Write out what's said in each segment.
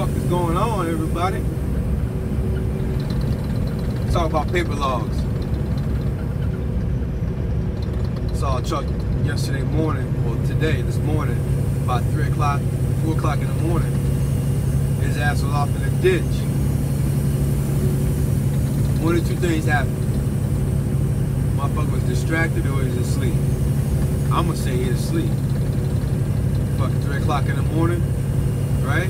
fuck is going on, everybody? Talk about paper logs. Saw a truck yesterday morning, or this morning, about 3 o'clock, 4 o'clock in the morning. His ass was off in a ditch. One of two things happened. Motherfucker was distracted or he's asleep. I'm gonna say he's asleep. Fucking 3 o'clock in the morning, right?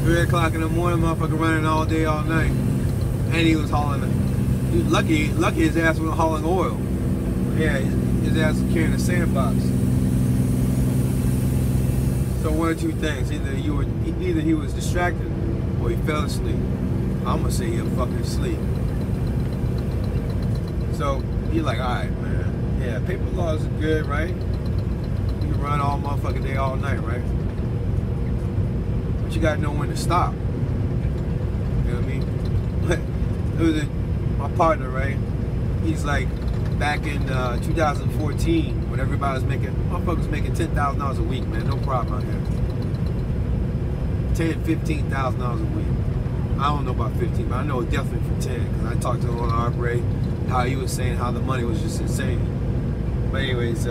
3 o'clock in the morning, motherfucker running all day, all night. And he was hauling it. He was lucky his ass wasn't hauling oil. Yeah, his ass was carrying a sandbox. So one or two things. Either he was distracted or he fell asleep. I'm gonna say he was fucking asleep. So you're like, alright, man. Yeah, paper laws are good, right? You can run all motherfucking day, all night, right? But you gotta know when to stop. You know what I mean? It was my partner, right? He's like, back in 2014, when everybody was motherfuckers making $10,000 a week, man, no problem out here. $10,000, $15,000 a week. I don't know about 15, but I know definitely for 10, because I talked to him on RBRAE, how he was saying how the money was just insane. But anyways,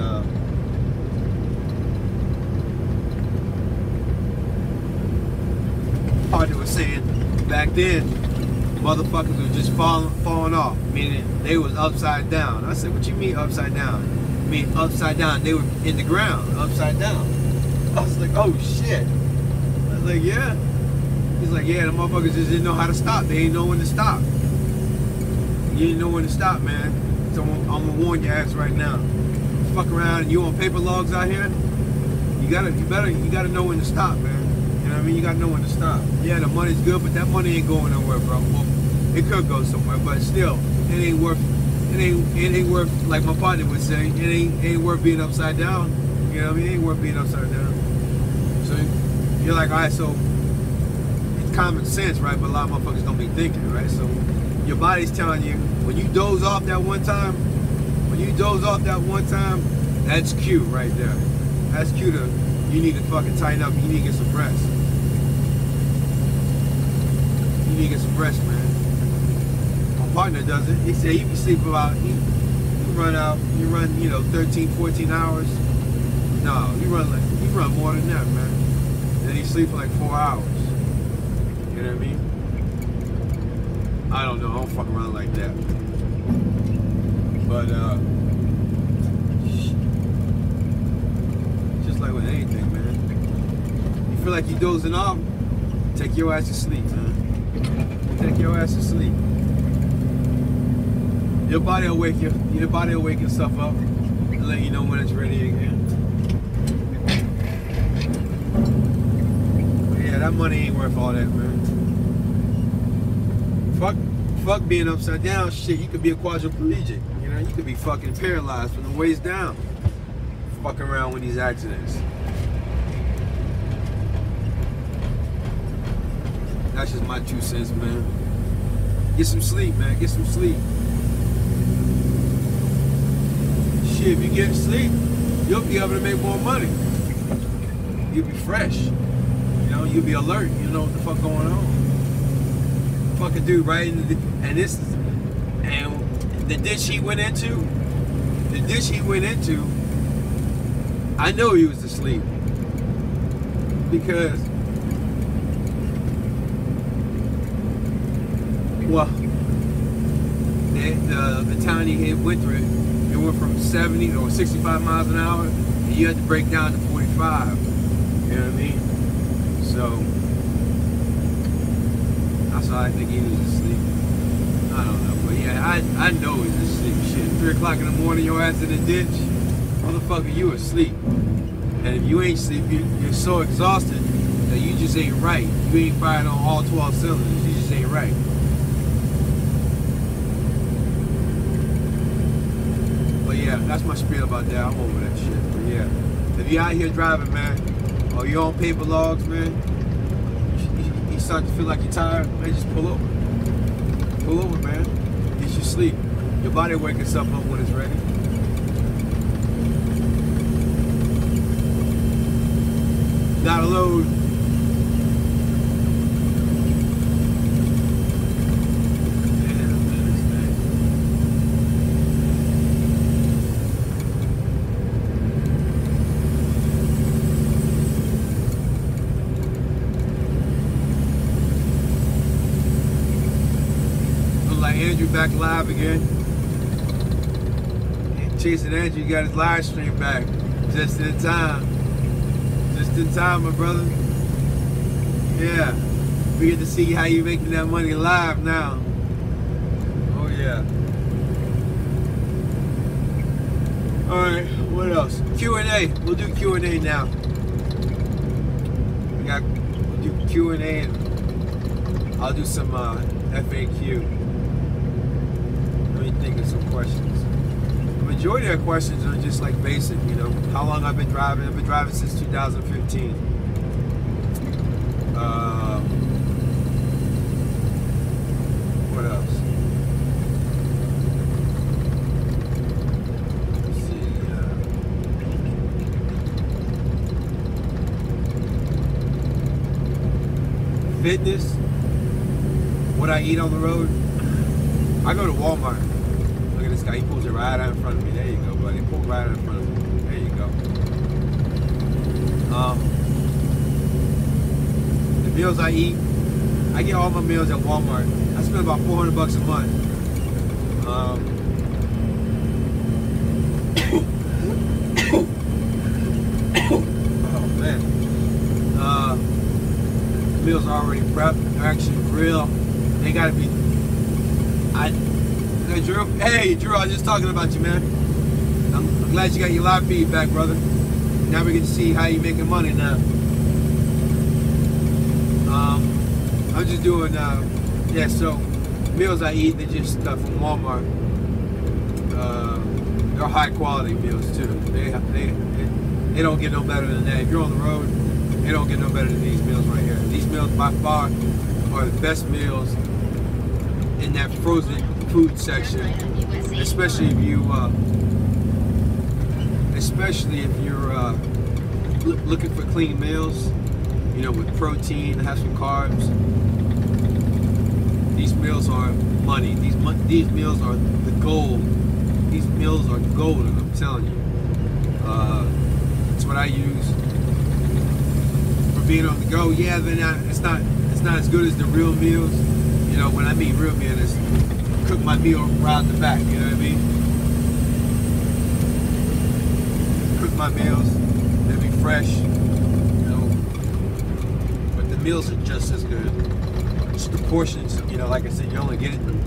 partner was saying back then, motherfuckers were just falling off, meaning they was upside down. I said, what you mean upside down? I mean upside down, they were in the ground, upside down. I was like, oh shit. I was like, yeah. He's like, yeah, the motherfuckers just didn't know how to stop. They didn't know when to stop. You didn't know when to stop, man. So I'm gonna warn your ass right now. Fuck around and you on paper logs out here, you gotta know when to stop, man. You know what I mean? You gotta know when to stop. Yeah, the money's good, but that money ain't going nowhere, bro. Well, it could go somewhere, but still, it ain't worth, like my partner would say, it ain't worth being upside down. You know what I mean? It ain't worth being upside down. So you're like, all right, so it's common sense, right? But a lot of motherfuckers don't be thinking, right? So your body's telling you, when you doze off that one time, that's cue right there. That's cue to, you need to fucking tighten up. You need to get some rest. You need to get some rest, man. My partner does it. He said you can sleep about, you run, 13, 14 hours. No, you run more than that, man. And then you sleep for like 4 hours. You know what I mean? I don't know, I don't fuck around like that. But just like with anything, man. You feel like you're dozing off, take your ass to sleep, man. Take your ass to sleep. Your body will wake itself up and let you know when it's ready again. But yeah, that money ain't worth all that, man. Fuck being upside down, shit, you could be a quadriplegic. You know, you could be fucking paralyzed from the waist down. Fucking around with these accidents. That's just my 2 cents, man. Get some sleep, man. Get some sleep. Shit, if you get sleep, you'll be able to make more money. You'll be fresh. You know, you'll be alert. You know what the fuck going on. Fucking dude right in the, and the ditch he went into, I know he was asleep. Because, well, the town he went through, it went from 70 or 65 miles an hour, and you had to break down to 45. You know what I mean? So, that's why I think he was asleep. I don't know, but yeah, I know he was asleep. Shit, 3 o'clock in the morning, your ass in the ditch, motherfucker, you asleep. And if you ain't sleep, you're so exhausted that you just ain't right. You ain't firing on all 12 cylinders. You just ain't right. But yeah, that's my spiel about that. I'm over that shit. But yeah, if you're out here driving, man, or you're on paper logs, man, you start to feel like you're tired, man, just pull over. Pull over, man. Get your sleep. Your body will wake itself up when it's ready. Gotta load. Andrew back live again. And Chasing Andrew got his live stream back. Just in time. Just in time, my brother. Yeah. We get to see how you making that money live now. Oh yeah. Alright, what else? Q&A. We'll do Q&A now. We'll do Q&A and I'll do some FAQ. Let me think of some questions. The majority of questions are just like basic, you know. How long I've been driving? I've been driving since 2015. What else? Let's see. Fitness. What I eat on the road. I go to Walmart. Look at this guy. He pulls it right out in front of me. There you go, buddy. Pull it right out in front of me. There you go. The meals I eat. I get all my meals at Walmart. I spend about $400 a month. Oh man. Meals are already prepped. They're actually real. They gotta be. Hey Drew, I was just talking about you, man. I'm glad you got your live feed back, brother. Now we get to see how you making money now. I'm just doing, yeah. So meals I eat, they're just from Walmart. They're high quality meals too. They don't get no better than that. If you're on the road, they don't get no better than these meals right here. These meals by far are the best meals in that frozen food section, especially if you're looking for clean meals, you know, with protein, have some carbs. These meals are money. These meals are the gold. These meals are golden, I'm telling you. That's what I use for being on the go. Yeah, they're not. It's not as good as the real meals. You know, when I mean real meal, it's cook my meal right out the back. You know what I mean? Cook my meals. They'll be fresh. You know, but the meals are just as good. Just the portions. You know, like I said, you're only getting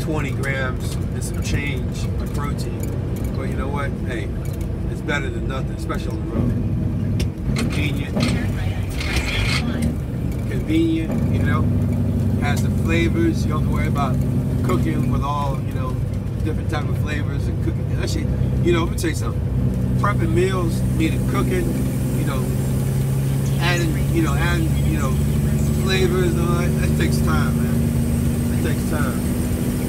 20 grams and some change of protein. But you know what? Hey, it's better than nothing, especially on the road. Convenient. Convenient, you know. Has the flavors. You don't have to worry about cooking with all, you know, different type of flavors and cooking. Actually, you know, let me tell you something. Prepping meals, meaning cooking, you know, adding, flavors and all that. That takes time, man. That takes time.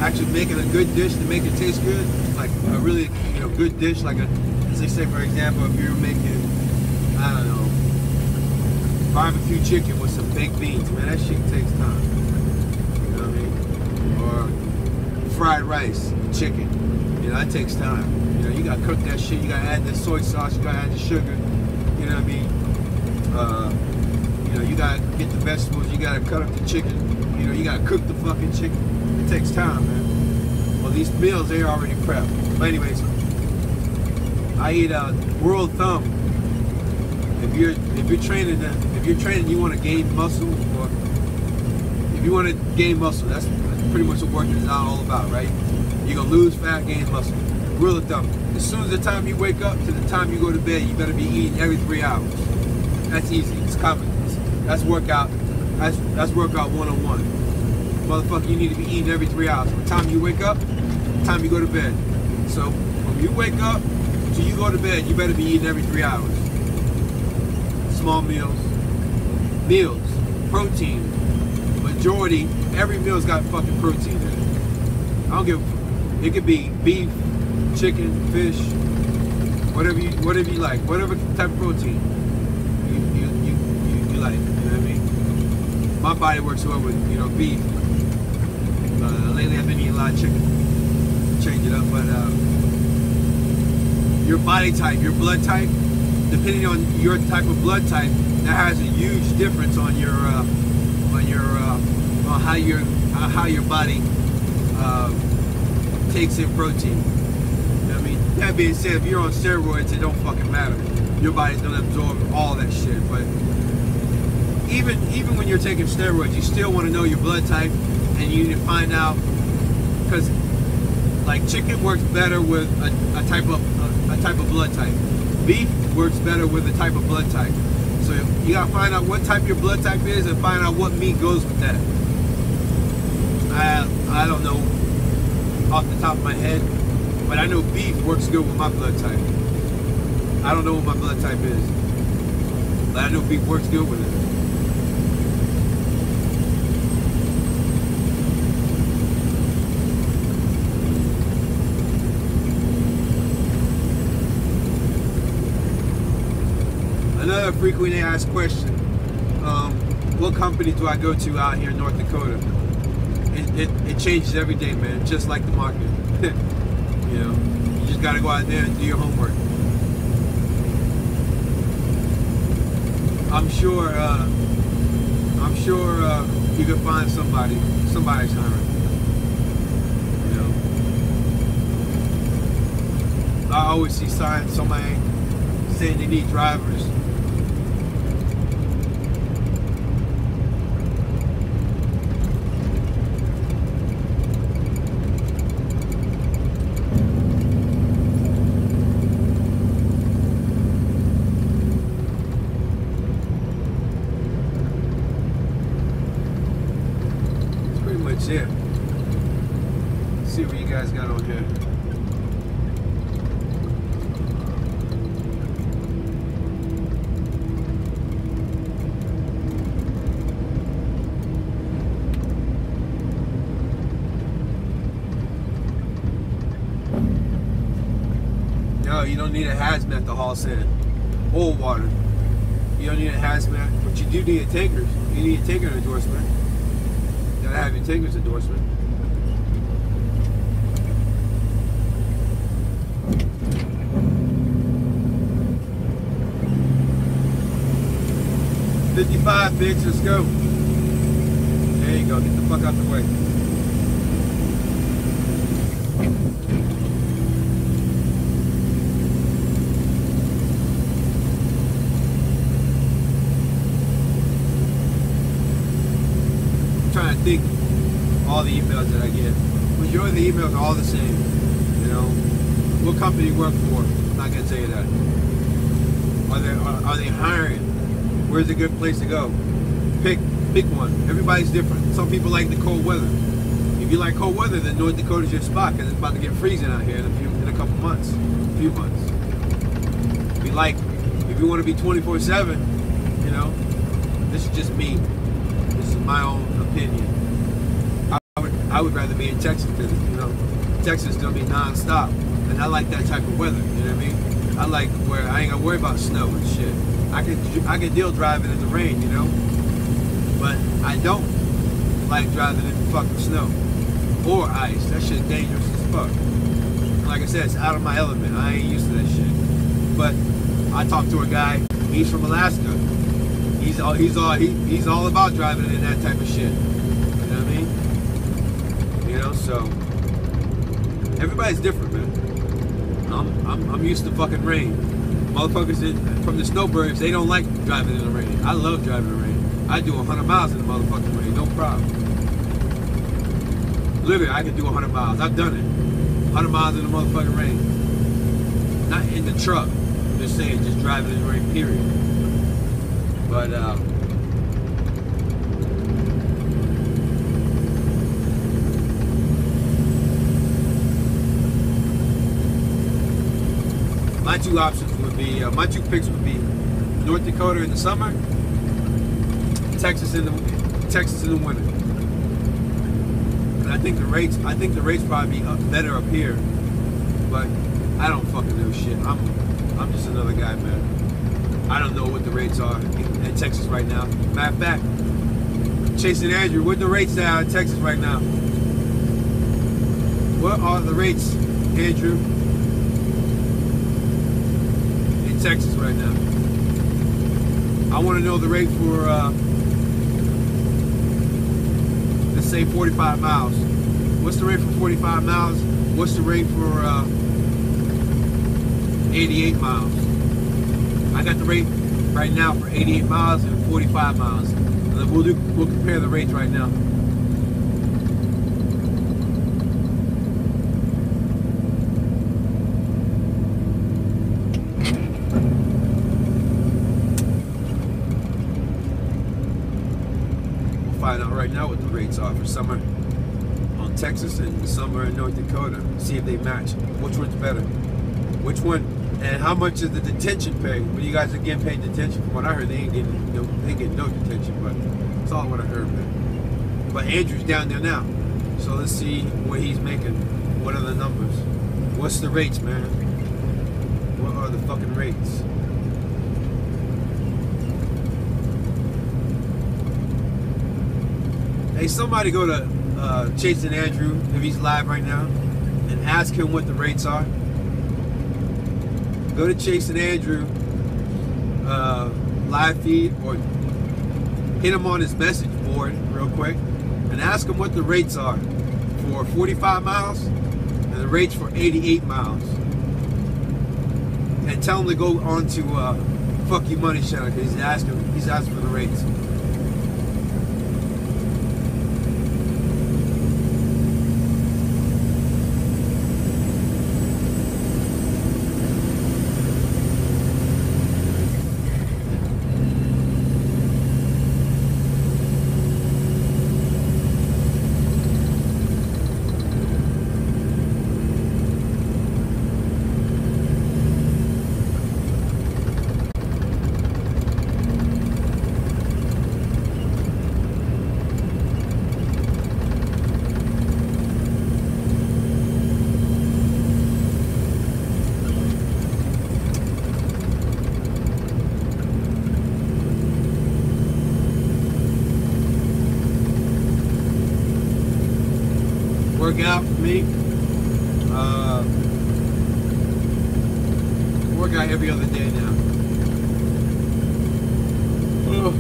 Actually making a good dish to make it taste good, like a really, you know, good dish, like as they say, for example, if you're making, I don't know, barbecue chicken with some baked beans, man, that shit takes time. You know what I mean? Or fried rice with chicken, you know, that takes time. You know, you gotta cook that shit, you gotta add the soy sauce, you gotta add the sugar, you know what I mean? You know, you gotta get the vegetables, you gotta cut up the chicken, you know, you gotta cook the fucking chicken. It takes time, man. Well, these meals, they're already prepped. But anyways, I eat World Thumb. If you're training, you want to gain muscle, or if you want to gain muscle, that's pretty much what working is all about, right? You're gonna lose fat, gain muscle. Rule of thumb: as soon as the time you wake up to the time you go to bed, you better be eating every 3 hours. That's easy. It's common. That's workout. That's workout 101. Motherfucker, you need to be eating every 3 hours. From the time you wake up, the time you go to bed. So from you wake up till you go to bed, you better be eating every 3 hours. Small meals, protein. Majority, every meal's got fucking protein in it. I don't give. It could be beef, chicken, fish, whatever you like, whatever type of protein you like. You know what I mean? My body works well with, you know, beef. Lately I've been eating a lot of chicken. Change it up, but your body type, your blood type, depending on your type of blood type, that has a huge difference on your on how your body takes in protein. You know what I mean? That being said, if you're on steroids, it don't fucking matter. Your body's gonna absorb all that shit. But even when you're taking steroids, you still want to know your blood type, and you need to find out, because like chicken works better with a type of blood type. Beef works better with a type of blood type. So you gotta find out what type your blood type is and find out what meat goes with that. I don't know off the top of my head, but I know beef works good with my blood type. I don't know what my blood type is, but I know beef works good with it. Another frequently asked question, what company do I go to out here in North Dakota? It changes every day, man, just like the market. You know, you just gotta go out there and do your homework. I'm sure you can find somebody's hiring. You know, I always see signs, somebody saying they need drivers. Yeah. Let's see what you guys got on here. No, you don't need a hazmat to haul sand or water. You don't need a hazmat, but you do need a tanker. You need a tanker endorsement. You gotta have your tanker's endorsement. $55, Biggs, let's go. There you go, get the fuck out the way. Trying to think all the emails that I get. Majority of the emails are all the same. You know, what company you work for? I'm not gonna tell you that. Are they hiring? Where's a good place to go? Pick one. Everybody's different. Some people like the cold weather. If you like cold weather, then North Dakota's your spot, because it's about to get freezing out here in a couple months, a few months. If you want to be 24/7, you know, this is just me. This is my own opinion. I would rather be in Texas, because, you know, Texas is gonna be non-stop, and I like that type of weather. You know what I mean? I like where I ain't gotta worry about snow and shit. I can deal driving in the rain, you know, but I don't like driving in fucking snow or ice. That shit dangerous as fuck. Like I said, it's out of my element. I ain't used to that shit. But I talked to a guy. He's from Alaska. He's all about driving in that type of shit. You know what I mean? You know, so everybody's different, man. I'm used to fucking rain. Motherfuckers from the snowbirds, they don't like driving in the rain. I love driving in the rain. I do 100 miles in the motherfucking rain, no problem. Literally, I can do 100 miles. I've done it. 100 miles in the motherfucking rain. Not in the truck. I'm just saying, just driving in the rain, period. But, my two options would be, my two picks would be North Dakota in the summer, Texas in the winter. And I think the rates probably be better up here, but I don't fucking know shit. I'm just another guy, man. I don't know what the rates are in Texas right now. Matter of fact, Chasing Andrew, what the rates are in Texas right now? What are the rates, Andrew, in Texas right now? I want to know the rate for, let's say 45 miles. What's the rate for 45 miles? What's the rate for 88 miles? I got the rate right now for 88 miles and 45 miles. And then we'll compare the rates right now. We'll find out right now what the rates are for summer on Texas and summer in North Dakota. See if they match. Which one's better? Which one? And how much is the detention pay? When you guys are getting paid detention, from what I heard, they ain't getting no detention, but it's all what I heard, man. But Andrew's down there now, so let's see what he's making. What are the numbers? What's the rates, man? What are the fucking rates? Hey, somebody go to Chasing Andrew, if he's live right now, and ask him what the rates are. Go to Chasing Andrew live feed or hit him on his message board real quick and ask him what the rates are for 45 miles and the rates for 88 miles. And tell him to go on to Fuck You Money Channel because he's asking for the rates. Work out for me. Work out every other day now. Oh.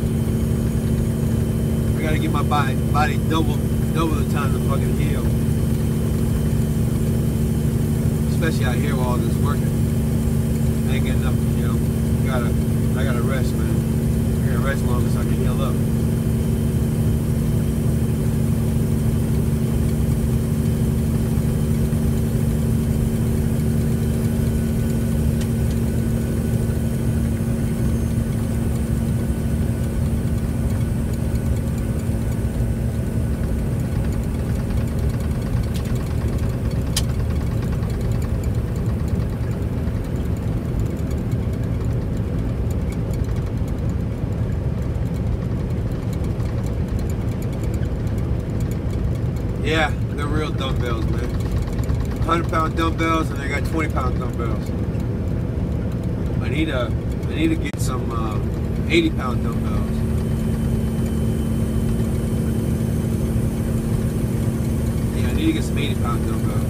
I gotta give my body double the time to fucking heal. Especially out here while all this working. I ain't getting enough, you know. I gotta rest, man. I gotta rest longer so I can heal up. Yeah, they're real dumbbells, man. 100-pound dumbbells, and they got 20-pound dumbbells. I need to get some 80-pound dumbbells. Yeah, I need to get some 80-pound dumbbells.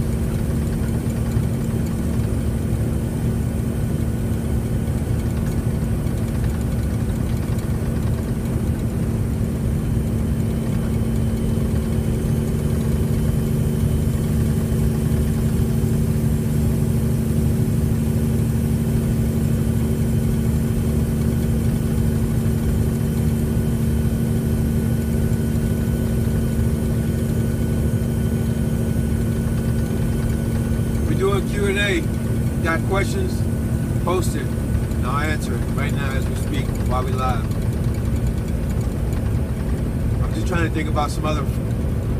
Doing Q&A. Got questions? Post it. And I'll answer it right now as we speak while we live. I'm just trying to think about some other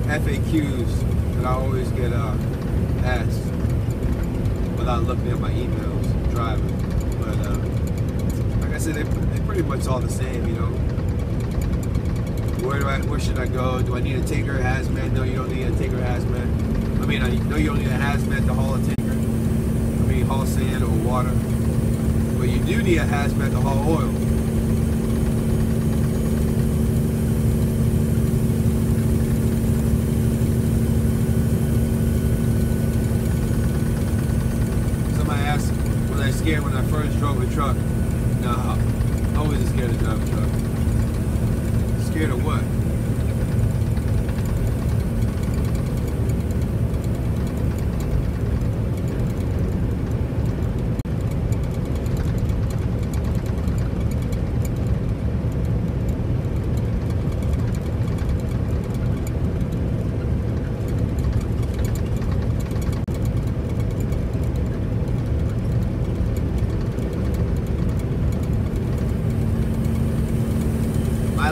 FAQs that I always get asked without looking at my emails driving. But like I said, they're pretty much all the same, you know. Where should I go? Do I need a tanker hazmat? No, you don't need a tanker hazmat. I mean, I know you don't need a hazmat to haul a tanker. I mean, haul sand or water. But you do need a hazmat to haul oil. Somebody asked, was I scared when I first drove a truck? No, I wasn't scared to drive a truck. Scared of what?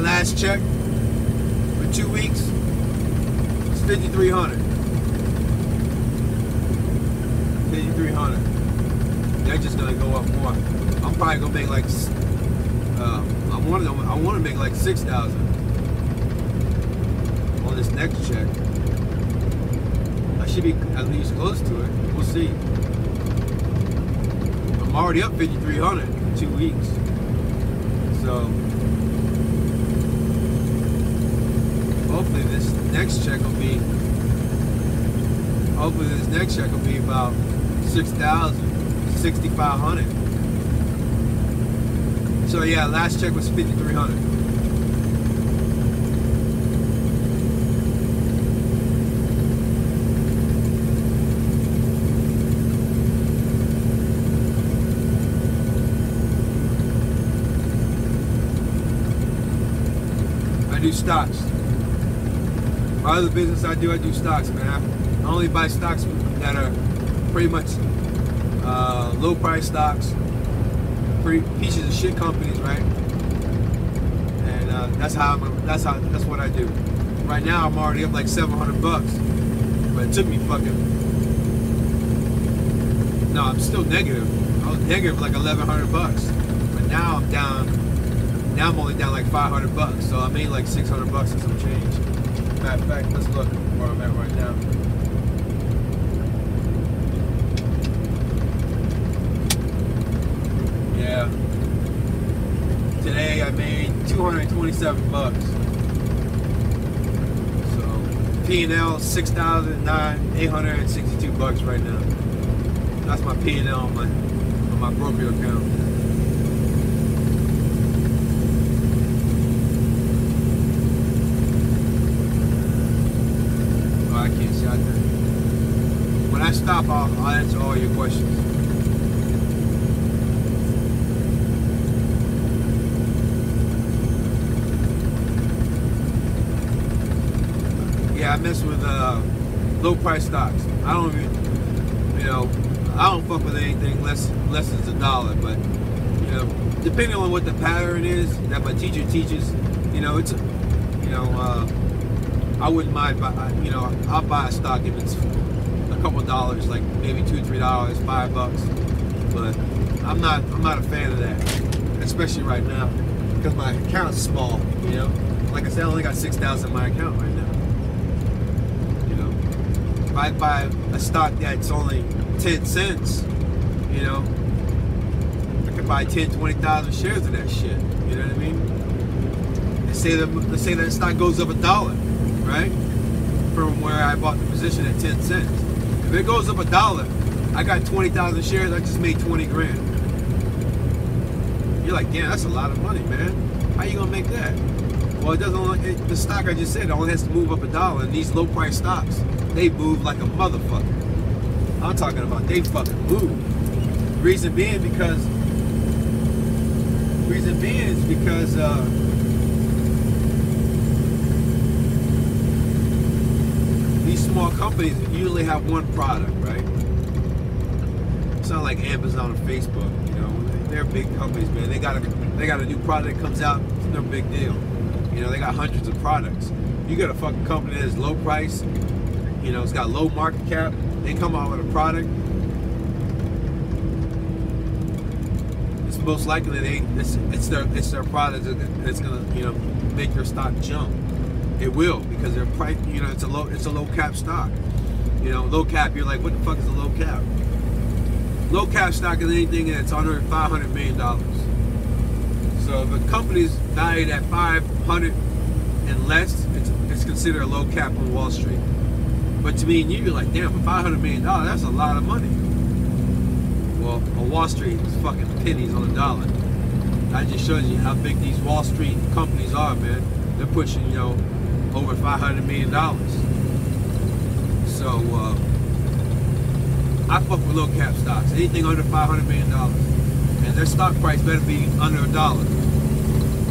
last check for 2 weeks was $5,300. $5,300. They're just gonna go up more. I'm probably gonna make like I want to make like 6,000 on this next check. I should be at least close to it. We'll see. I'm already up 5,300 in 2 weeks. So hopefully this next check will be about 6,000, 6,500. So yeah, last check was 5,300. I do stocks. My other business I do stocks, man. I only buy stocks that are pretty much low price stocks, pieces of shit companies, right? And that's what I do. Right now I'm already up like $700, but it took me I'm still negative. I was negative like $1,100, but now I'm down. Now I'm only down like $500, so I made like $600 and some change. Matter of fact, let's look where I'm at right now. Yeah. Today I made $227. So P&L $6,862 right now. That's my P&L on my broker account. Oh, I can't see out there. When I stop, I'll answer all your questions. Yeah, I mess with low price stocks. I don't even, I don't fuck with anything less than $1. But depending on what the pattern is that my teacher teaches, it's I wouldn't mind. I'll buy a stock if it's a couple dollars, like maybe $2, $3, $5. But I'm not a fan of that, especially right now because my account's small. Like I said, I only got 6,000 in my account right now. If I buy a stock that's only 10 cents, I could buy 10, 20,000 shares of that shit. You know what I mean? Let's say that stock goes up $1, right? From where I bought the position at 10 cents. If it goes up $1, I got 20,000 shares. I just made 20 grand. You're like, damn, that's a lot of money, man. How you gonna make that? Well, it doesn't. The stock I just said only has to move up $1, and these low price stocks, they move like a motherfucker. I'm talking about they fucking move. Reason being is because these small companies usually have one product, right? It's not like Amazon or Facebook. They're big companies, man. They got a new product that comes out. It's no big deal. They got hundreds of products. You got a fucking company that's low price. It's got low market cap. They come out with a product. It's most likely it's their product that's gonna make your stock jump. It will, because their price. It's a low cap stock. Low cap. You're like, what the fuck is a low cap? Low cap stock is anything that's under $500 million. So if a company's valued at 500 and less, it's considered a low cap on Wall Street. But to me and you're like, damn, for $500 million, that's a lot of money. Well, on Wall Street, it's fucking pennies on a dollar. That just shows you how big these Wall Street companies are, man. They're pushing, over $500 million. So, I fuck with low cap stocks. Anything under $500 million. And their stock price better be under $1.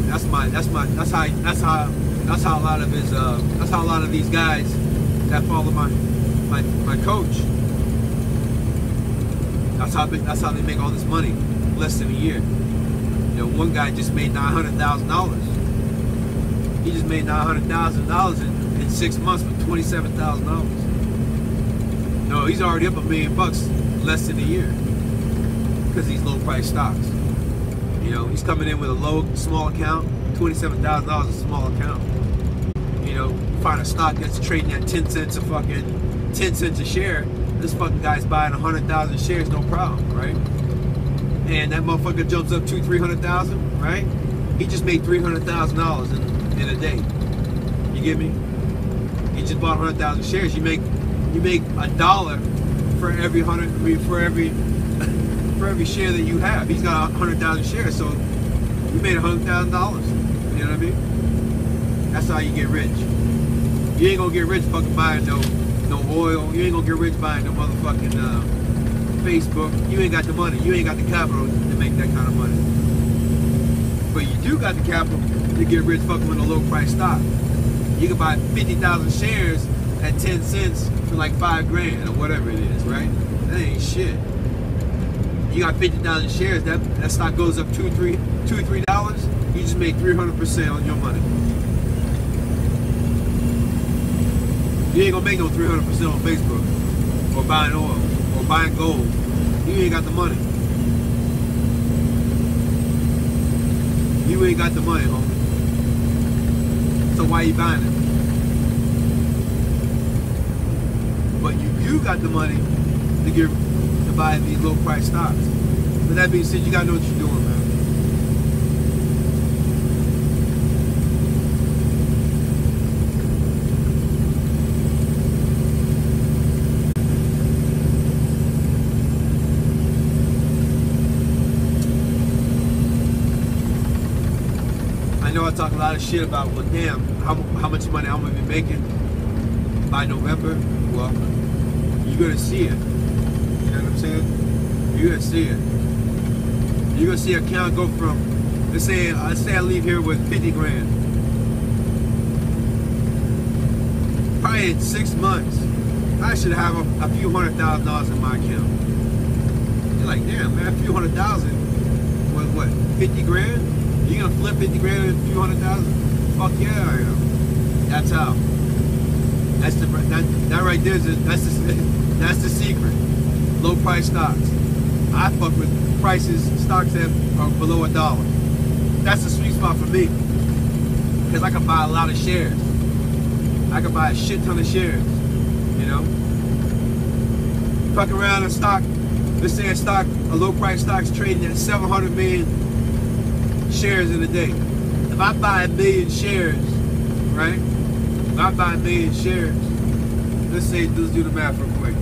That's how a lot of these guys that follow my coach. That's how they make all this money less than a year. One guy just made $900,000 He just made $900,000 in 6 months with $27,000. No, he's already up $1 million less than a year because these low price stocks. You know, he's coming in with a small account, $27,000 a small account. You know, find a stock that's trading at 10 cents a fucking 10 cents a share. This fucking guy's buying 100,000 shares, no problem, right? And that motherfucker jumps up to 300,000, right? He just made $300,000 in a day. You get me? He just bought 100,000 shares. You make $1 for every for every share that you have. He's got 100,000 shares, so you made $100,000. You know what I mean? That's how you get rich. You ain't gonna get rich fucking buying no oil. You ain't gonna get rich buying no motherfucking Facebook. You ain't got the money. You ain't got the capital to make that kind of money. But you do got the capital to get rich fucking with a low price stock. You can buy 50,000 shares at 10 cents for like $5 grand or whatever it is, right? That ain't shit. You got 50,000 shares, that stock goes up $2 or $3, you just made 300% on your money. You ain't gonna make no 300% on Facebook or buying oil or buying gold. You ain't got the money. You ain't got the money, homie. So why you buying it? But you got the money to buy these low price stocks. But that being said, you gotta know what you're doing, man. I know I talk a lot of shit about, well, damn, how much money I'm gonna be making by November. Well, you're gonna see it. You know what I'm saying? You're gonna see it. You're gonna see an account go from, let's say I leave here with 50 grand. Probably in 6 months, I should have a few $100,000 in my account. You're like, damn, man, a few $100,000 with what, 50 grand? You gonna flip 50 grand and a few $100,000? Fuck yeah, I am. That's how. That right there that's the secret. Low price stocks. I fuck with stocks that are below $1. That's the sweet spot for me. Because I can buy a lot of shares. I can buy a shit ton of shares. You know? Fuck around a stock, let's say a low price stock's trading at 700 million shares in a day. If I buy 1 million shares, right? If I buy 1 million shares, let's do the math real quick.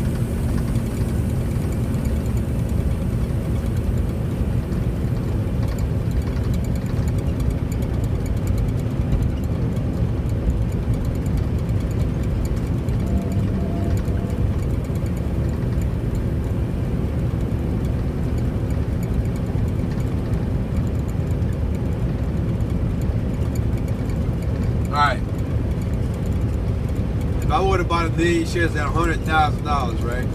Alright. If I would have bought 1 million shares at $100,000, right?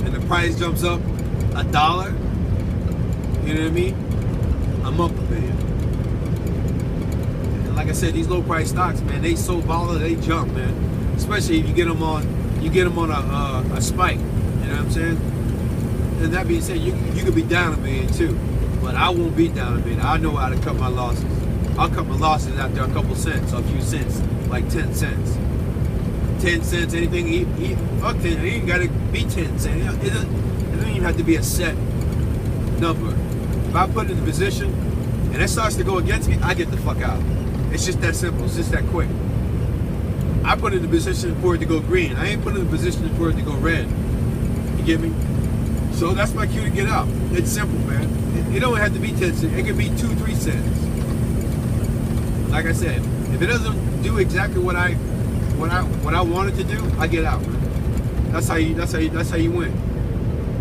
And the price jumps up $1, you know what I mean? I'm up $1 million. And like I said, these low price stocks, man, they so volatile, they jump, man. Especially if you get them on a spike. You know what I'm saying? And that being said, you could be down $1 million too. But I won't be down $1 million. I know how to cut my losses. I'll cut my losses after a couple cents, a few cents, like 10 cents. 10 cents, anything, fuck 10, it ain't gotta be 10 cents. It doesn't even have to be a set number. If I put it in a position and it starts to go against me, I get the fuck out. It's just that simple, it's just that quick. I put it in a position for it to go green. I ain't put it in a position for it to go red. You get me? So that's my cue to get out. It's simple, man. It don't have to be 10 cents. It could be 2-3 cents. Like I said, if it doesn't do exactly what I want it to do, I get out, man. That's how you win.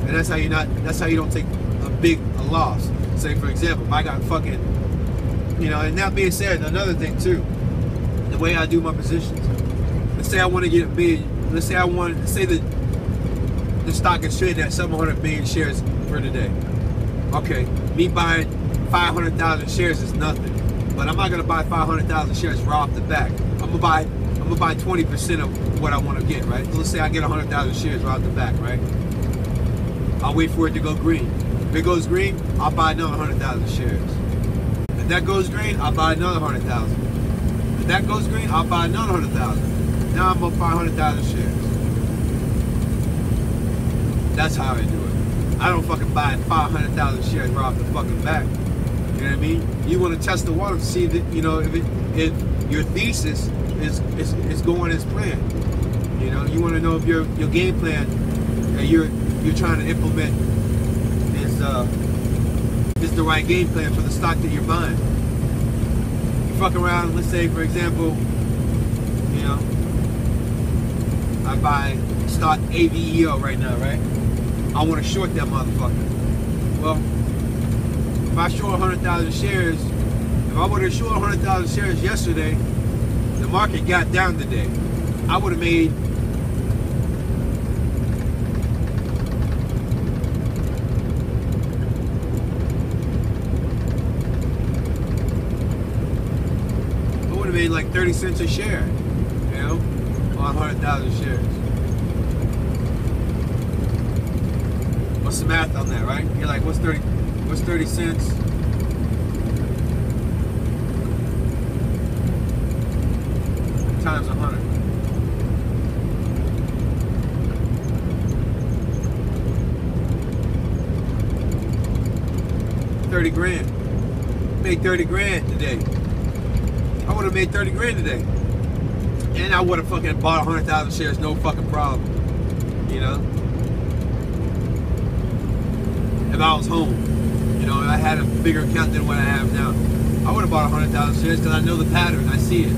And that's how you don't take a loss. Say for example, if I got fucking, you know, and that being said, another thing too, the way I do my positions. Let's say I want to get big. Let's say the stock is trading at 700 million shares for today. Okay, me buying 500,000 shares is nothing, but I'm not gonna buy 500,000 shares right off the back. I'm gonna buy 20% of what I want to get, right? So let's say I get 100,000 shares right off the back, right? I'll wait for it to go green. If it goes green, I'll buy another 100,000 shares. If that goes green, I'll buy another 100,000. If that goes green, I'll buy another 100,000. Now I'm gonna buy 100,000 shares. That's how I do it. I don't fucking buy 500,000 shares right off the fucking back. You know what I mean? You want to test the water to see that, you know, if your thesis is going as planned. You know, you want to know if your game plan that you're trying to implement is the right game plan for the stock that you're buying. You fuck around, let's say for example, you know, I buy stock AVEO right now, right? I want to short that motherfucker. Well, if I short 100,000 shares, if I would have short 100,000 shares yesterday, the market got down today, I would have made like 30 cents a share, you know, on 100,000 shares. What's the math on that, right? You're like, what's 30 cents times 100? $30,000. Made 30 grand today. I would have made 30 grand today. And I would have fucking bought 100,000 shares, no fucking problem. You know? If I was home, you know, if I had a bigger account than what I have now, I would have bought 100,000 shares because I know the pattern, I see it.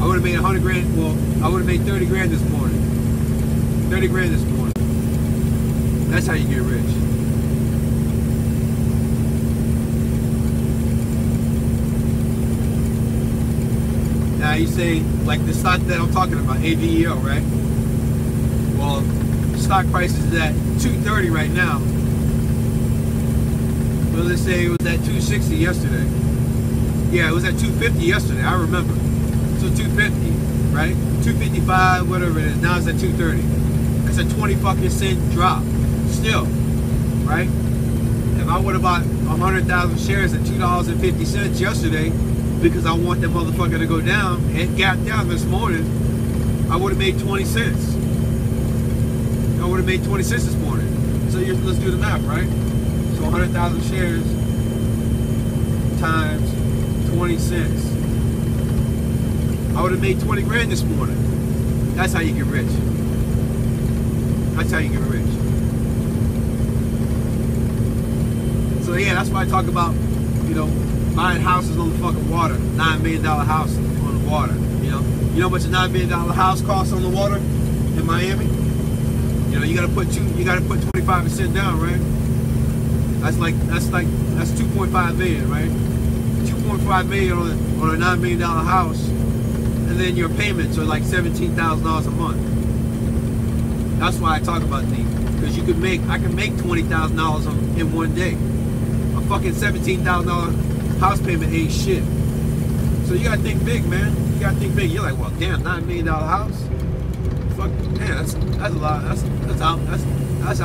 I would have made 100 grand, well, I would have made 30 grand this morning. 30 grand this morning. That's how you get rich. Now you say, like the stock that I'm talking about, AVEO, right? Well, stock price is at 230 right now. Well, let's say it was at 260 yesterday. Yeah, it was at 250 yesterday, I remember. So 250, right? 255, whatever it is. Now it's at 230. That's a 20 fucking cent drop. Still, right? If I would have bought 100,000 shares at $2.50 yesterday, because I want that motherfucker to go down, it gapped down this morning, I would have made 20 cents. I would have made 20 cents this morning. So let's do the math, right? So 100,000 shares times 20 cents. I would have made 20 grand this morning. That's how you get rich. That's how you get rich. So yeah, that's why I talk about, you know, buying houses on the fucking water. $9 million house on the water. You know how much a $9 million house costs on the water in Miami? You know, you gotta put 25% down, right? That's 2.5 million, right? 2.5 million on a $9 million house, and then your payments are like $17,000 a month. That's why I talk about these, because I can make $20,000 in one day. A fucking $17,000 house payment ain't shit. So you gotta think big, man. You gotta think big. You're like, well, damn, $9 million house. Fuck, man, that's a lot. That's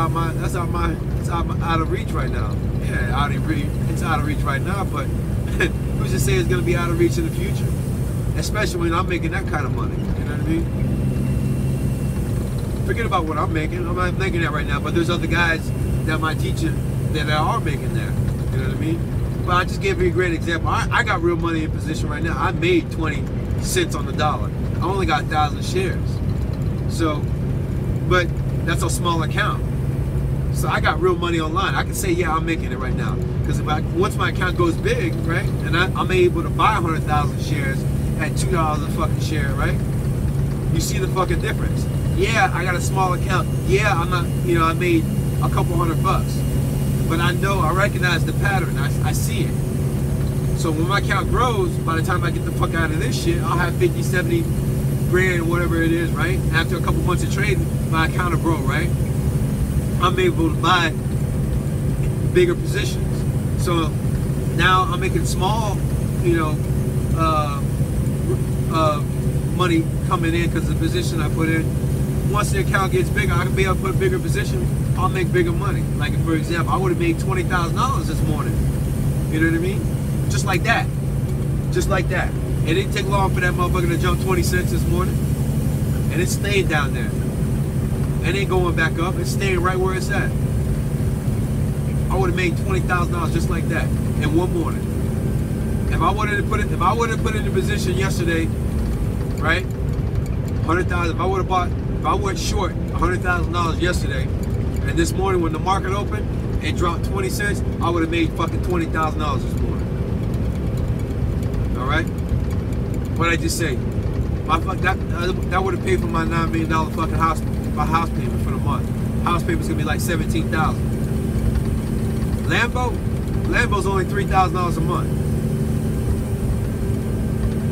out of reach right now. Yeah, out of reach. It's out of reach right now, but who's to say it's gonna be out of reach in the future? Especially when I'm making that kind of money. You know what I mean? Forget about what I'm making. I'm not making that right now, but there's other guys that my teacher that are making that. You know what I mean? But I just gave you a great example. I got real money in position right now. I made 20 cents on the dollar. I only got 1,000 shares. So, but that's a small account. So I got real money online. I can say, yeah, I'm making it right now. Because once my account goes big, right, and I'm able to buy 100,000 shares at $2 a fucking share, right? You see the fucking difference. Yeah, I got a small account. Yeah, I'm not, you know, I made a couple $100. But I know, I recognize the pattern. I see it. So when my account grows, by the time I get the fuck out of this shit, I'll have 50, 70 grand, whatever it is, right? After a couple months of trading, my account will grow, right? I'm able to buy bigger positions. So now I'm making small, you know, money coming in because of the position I put in. Once the account gets bigger, I can be able to put a bigger position. I'll make bigger money. Like, for example, I would have made $20,000 this morning. You know what I mean? Just like that. Just like that. It didn't take long for that motherfucker to jump 20 cents this morning. And it stayed down there. It ain't going back up. It's staying right where it's at. I would have made $20,000 just like that in one morning. If I would have put it in a position yesterday, right? 100,000. If I would have bought, if I went short $100,000 yesterday, and this morning when the market opened, it dropped 20 cents, I would have made fucking $20,000 this morning. All right? What I just say? That would have paid for my $9 million fucking house payment for the month. House payment's gonna be like $17,000. Lambo's only $3,000 a month.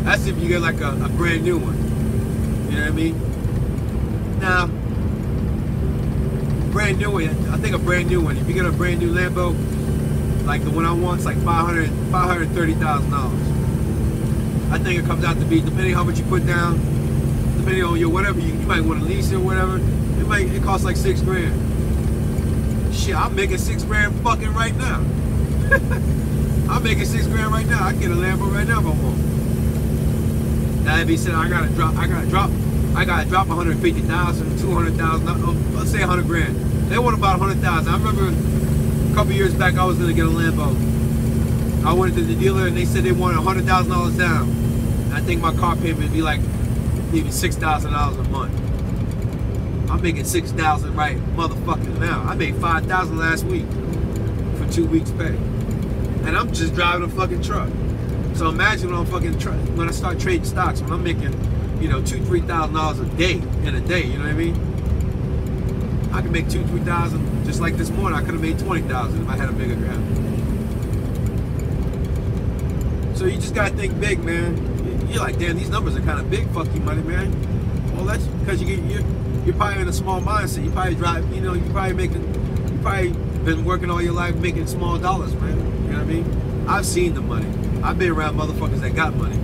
That's if you get like a brand new one. You know what I mean? Now, brand new one, I think a brand new one, if you get a brand new Lambo, like the one I want, it's like $530,000. I think it comes out to be, depending how much you put down, depending on your whatever, you might want to lease it or whatever, it costs like $6 grand. Shit, I'm making $6 grand fucking right now. I'm making $6 grand right now. I can get a Lambo right now if I want. That being said, I gotta drop 150,000, 200,000, let's say 100 grand. They want about 100,000. I remember a couple years back I was gonna get a Lambo. I went to the dealer and they said they wanted $100,000 down. And I think my car payment would be like maybe $6,000 a month. I'm making $6,000 right motherfucking now. I made $5,000 last week for 2 weeks pay. And I'm just driving a fucking truck. So imagine when I start trading stocks, when I'm making, you know, $2,000 to $3,000 a day in a day, you know what I mean? I can make $2,000 to $3,000 just like this morning. I could have made $20,000 if I had a bigger account. So you just gotta think big, man. You're like, damn, these numbers are kind of big. Fuck you, money, man. Well, that's because you're probably in a small mindset. You probably drive, you know, you probably been working all your life making small dollars, man. You know what I mean? I've seen the money. I've been around motherfuckers that got money.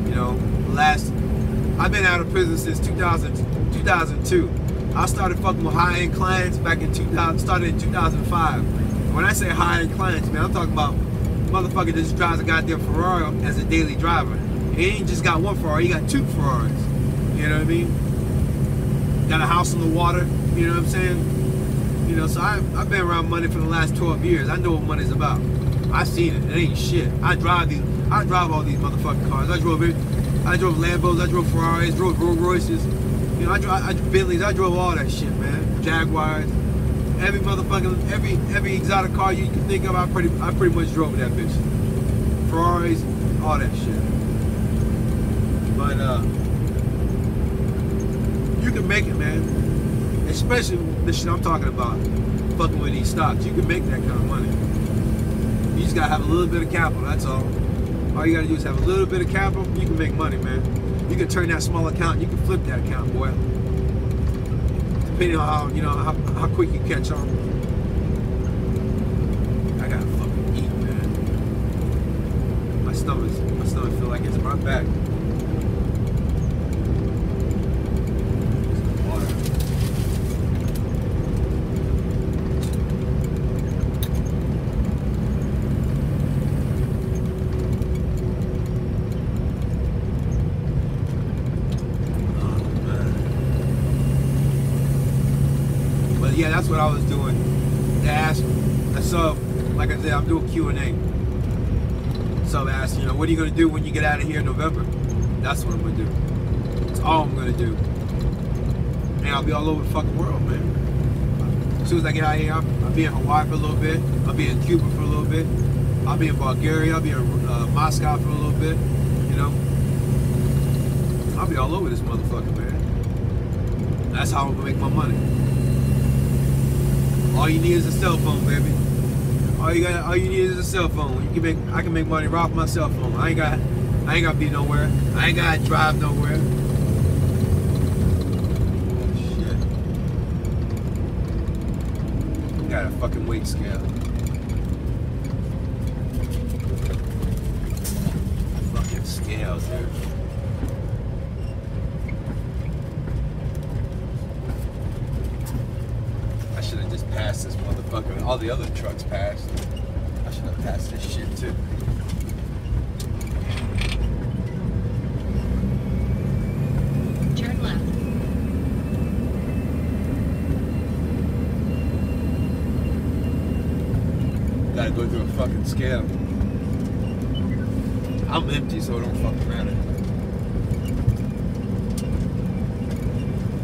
You know, I've been out of prison since 2002. I started fucking with high-end clients back in 2005. When I say high-end clients, man, I'm talking about motherfucker that just drives a goddamn Ferrari as a daily driver. He ain't just got one Ferrari, he got 2 Ferraris. You know what I mean? Got a house on the water, you know what I'm saying? You know, so I've been around money for the last 12 years. I know what money's about. I've seen it. It ain't shit. I drive all these motherfucking cars. I drove Lambos, I drove Ferraris, drove Rolls Royces. You know, I drove Bentleys, I drove all that shit, man. Jaguars. Every motherfucking, every exotic car you can think of, I pretty much drove that bitch. Ferraris, all that shit. But you can make it, man. Especially the shit I'm talking about, fucking with these stocks. You can make that kind of money. You just gotta have a little bit of capital, that's all. All you gotta do is have a little bit of capital, you can make money, man. You can turn that small account, you can flip that account, boy. Depending on how, you know, how quick you catch on. I gotta fucking eat, man. My stomach feel like it's in my back. Yeah, that's what I was doing. They asked me. So, like I said, I'm doing Q&A. So they asked, you know, what are you going to do when you get out of here in November? That's what I'm going to do. That's all I'm going to do. And I'll be all over the fucking world, man. As soon as I get out of here, I'll be in Hawaii for a little bit. I'll be in Cuba for a little bit. I'll be in Bulgaria. I'll be in Moscow for a little bit. You know? I'll be all over this motherfucker, man. That's how I'm going to make my money. All you need is a cell phone, baby. All you need is a cell phone. I can make money right off my cell phone. I ain't got to be nowhere. I ain't got to drive nowhere. Shit. Got a fucking weight scale. hell, dude. I should have just passed this motherfucker. All the other trucks passed. I should have passed this shit too. Turn left. Gotta go through a fucking scale. I'm empty, so it don't fucking matter.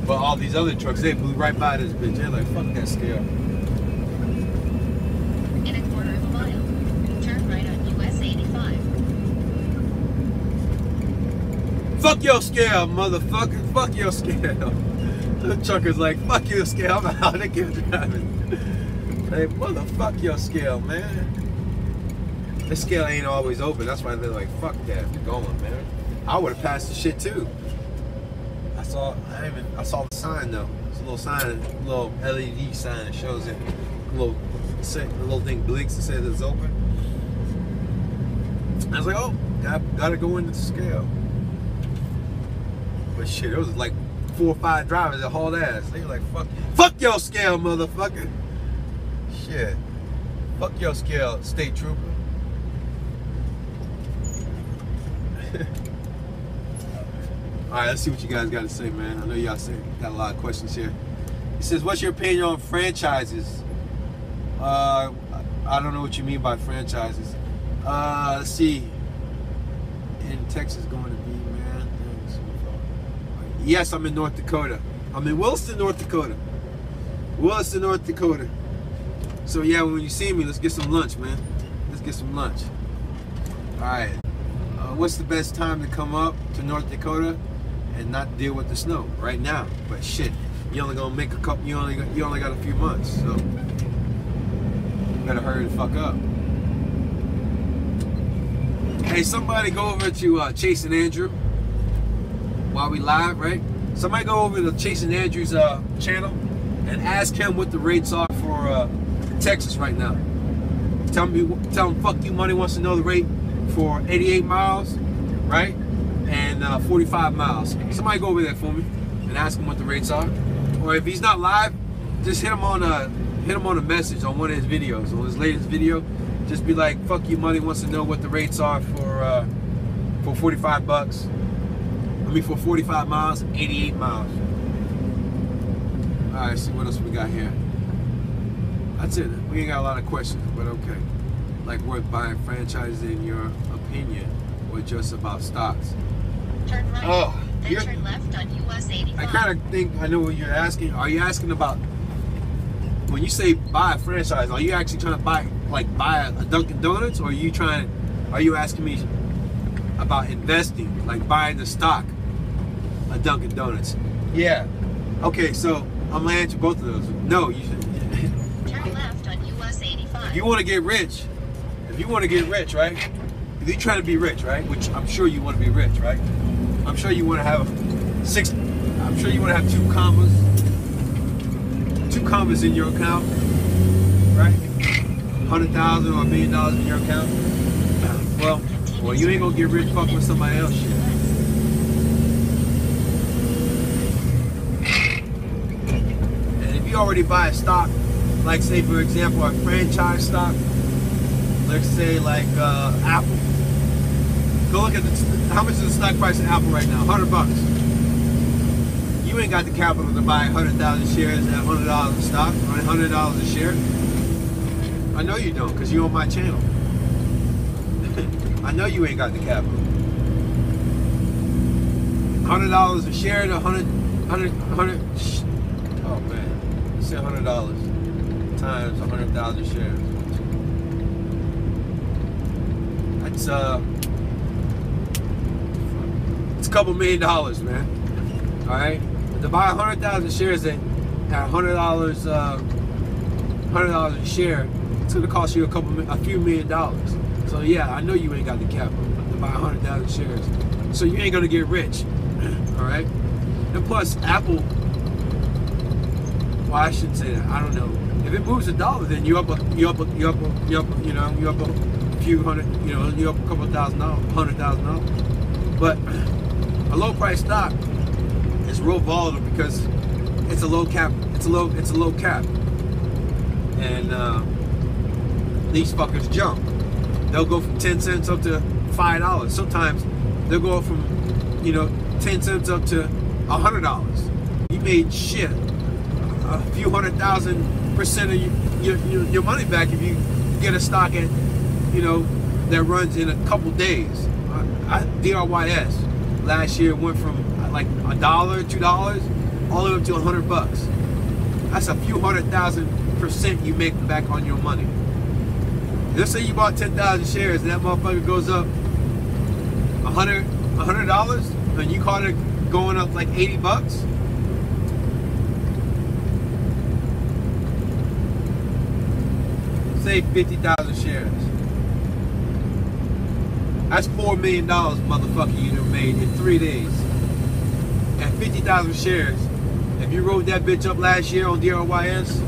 But all these other trucks, they blew right by this bitch. They're like, fuck that scale. In a quarter of a mile, turn right on US 85. Fuck your scale, motherfucker. Fuck your scale. The trucker's like, fuck your scale. I'm out. They keep driving. Hey, motherfuck your scale, man. The scale ain't always open. That's why they're like, fuck that. We're going, man. I would have passed the shit too. I saw the sign though. It's a little sign, a little LED sign that shows it. The little thing blinks and says it's open. I was like, oh, gotta go into the scale. But shit, it was like 4 or 5 drivers that hauled ass. They were like, fuck your scale, motherfucker. Shit. Fuck your scale, state trooper. Alright, let's see what you guys got to say, man. I know y'all got a lot of questions here. He says, what's your opinion on franchises? I don't know what you mean by franchises. Let's see. In Texas going to be, man. Yes, I'm in North Dakota. I'm in Williston, North Dakota. Williston, North Dakota. So yeah, when you see me, let's get some lunch, man. Let's get some lunch. Alright. What's the best time to come up to North Dakota and not deal with the snow? Right now. But shit, you only gonna make a couple. You only got a few months, so you better hurry the fuck up. Hey, somebody go over to Chase and Andrew while we live, right? Somebody go over to Chase and Andrew's channel and ask him what the rates are for Texas right now. Tell him fuck you money wants to know the rate for 88 miles, right? And 45 miles. Somebody go over there for me and ask him what the rates are. Or if he's not live, just hit him on a message on one of his videos, on his latest video. Just be like, fuck you money wants to know what the rates are for 45 bucks. I mean for 45 miles, 88 miles. Alright, see what else we got here. That's it. We ain't got a lot of questions, but okay. Like worth buying franchises in your opinion, or just about stocks? Turn right. Oh, then turn left on US 85. I kind of think I know what you're asking. Are you asking about when you say buy a franchise? Are you actually trying to buy a Dunkin' Donuts, or are you asking me about investing, like buying the stock of Dunkin' Donuts? Yeah. Okay, so I'm gonna answer both of those. No, you should. Turn left on US 85. If you want to get rich, right? If you're trying to be rich, right? Which I'm sure you want to be rich, right? I'm sure you want to have I'm sure you want to have two commas in your account, right? 100,000 or $1 million in your account. Well, you ain't gonna get rich fucking with somebody else shit. And if you already buy a stock, like say for example a franchise stock, let's say like Apple. Go look at how much is the stock price of Apple right now? $100. You ain't got the capital to buy 100,000 shares at $100 a stock, or $100 a share. I know you don't, because you're on my channel. I know you ain't got the capital. $100 a share to 100. Oh man, let's say $100 times 100,000 shares. That's it's a couple $1 million, man. All right, but to buy 100,000 shares at $100 a share, it's gonna cost you a few $1 million. So yeah, I know you ain't got the capital to buy 100,000 shares. So you ain't gonna get rich. All right. And plus, Apple. Well, I shouldn't say that. I don't know. If it moves $1, then you're up a few hundred. You're up a couple $100,000. But a low price stock is real volatile because it's a low cap. It's a low cap, and these fuckers jump. They'll go from 10 cents up to $5. Sometimes they'll go from 10 cents up to $100. You made shit a few 100,000% of your money back if you get a stock at that runs in a couple days. DRYS last year went from like $1, $2 all the way up to $100. That's a few 100,000% you make back on your money. Let's say you bought 10,000 shares and that motherfucker goes up $100 and you caught it going up like $80. Say 50,000 shares. That's $4 million, motherfucker, you done made in 3 days. At 50,000 shares, if you wrote that bitch up last year on DRYS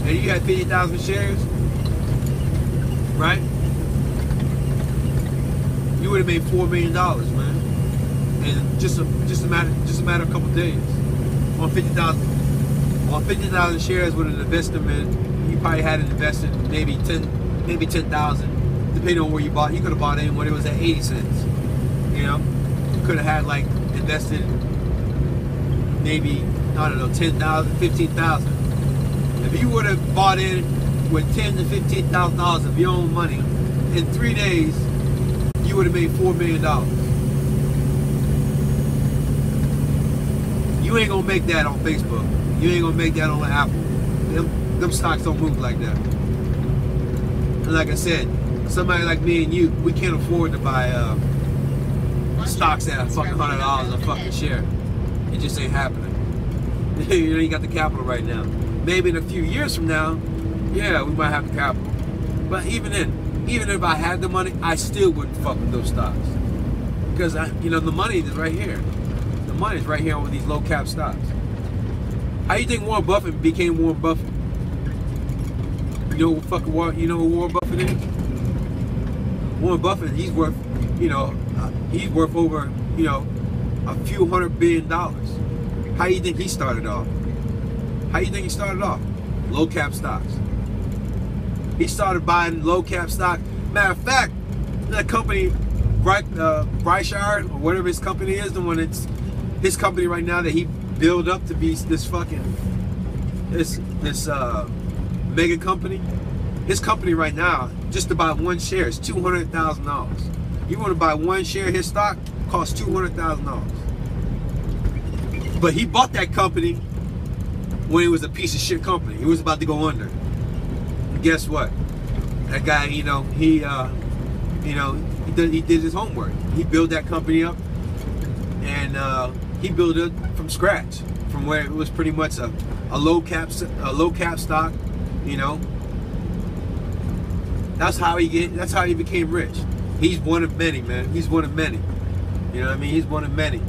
and you had 50,000 shares, right? You would have made $4 million, man, in just a matter of a couple days. On 50,000 shares with an investment, you probably had invested maybe 10,000, depending on where you bought. You could have bought in when it was at 80 cents. You could have had like invested maybe, I don't know, 10,000, 15,000. If you would have bought in with $10,000 to $15,000 of your own money in 3 days, you would have made $4 million. You ain't gonna make that on Facebook. You ain't gonna make that on Apple. Them stocks don't move like that. And like I said, somebody like me and you, we can't afford to buy stocks at a fucking $100 a fucking share. It just ain't happening. You ain't got the capital right now. Maybe in a few years from now, yeah, we might have the capital. But even if I had the money, I still wouldn't fuck with those stocks. Because the money is right here. The money is right here on these low cap stocks. How you think Warren Buffett became Warren Buffett? You know who Warren Buffett is? Warren Buffett, he's worth over, a few $100 billion. How do you think he started off? Low cap stocks. He started buying low cap stock. Matter of fact, that company, Brightshire, or whatever his company is, the one it's his company right now that he built up to be this mega company. His company right now, just to buy one share is $200,000. You want to buy one share of his stock, costs $200,000. But he bought that company when it was a piece of shit company. It was about to go under. And guess what? That guy, he did his homework. He built that company up, and he built it from scratch, from where it was pretty much a low cap stock. That's how he became rich. He's one of many, man. He's one of many. You know what I mean? He's one of many.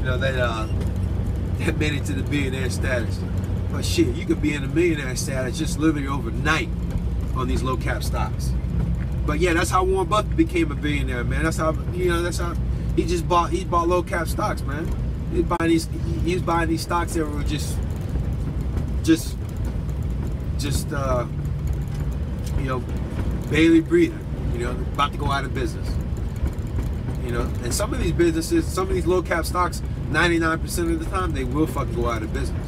That made it to the billionaire status. But shit, you could be in a millionaire status just literally overnight on these low cap stocks. But yeah, that's how Warren Buffett became a billionaire, man. That's how he bought low cap stocks, man. He's buying these stocks that were just barely breathing, about to go out of business. And some of these businesses, some of these low cap stocks, 99% of the time they will fucking go out of business.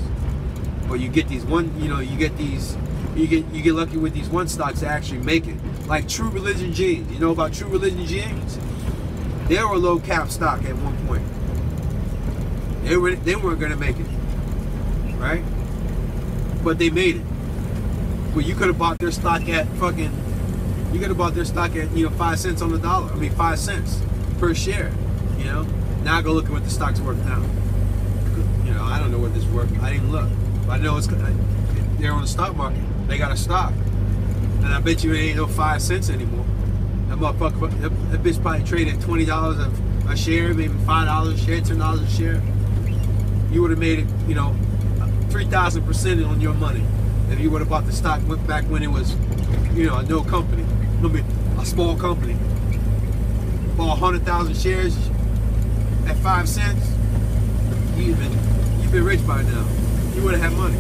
Or you get these you get lucky with these one stocks that actually make it. Like True Religion Jeans. You know about True Religion Jeans? They were a low cap stock at one point. They weren't gonna make it, right? But they made it. Well, you could have bought their stock at 5 cents on the dollar. 5 cents per share. Now go look at what the stock's worth now. I don't know what this worth. I didn't look. But I know they're on the stock market. They got a stock. And I bet you it ain't no 5 cents anymore. That motherfucker, that bitch probably traded at $20 a share, maybe $5 a share, $10 a share. You would have made it, 3,000% on your money if you would have bought the stock back when it was, no company, a small company. Bought 100,000 shares, at 5 cents, you've been rich by now. You would have had money.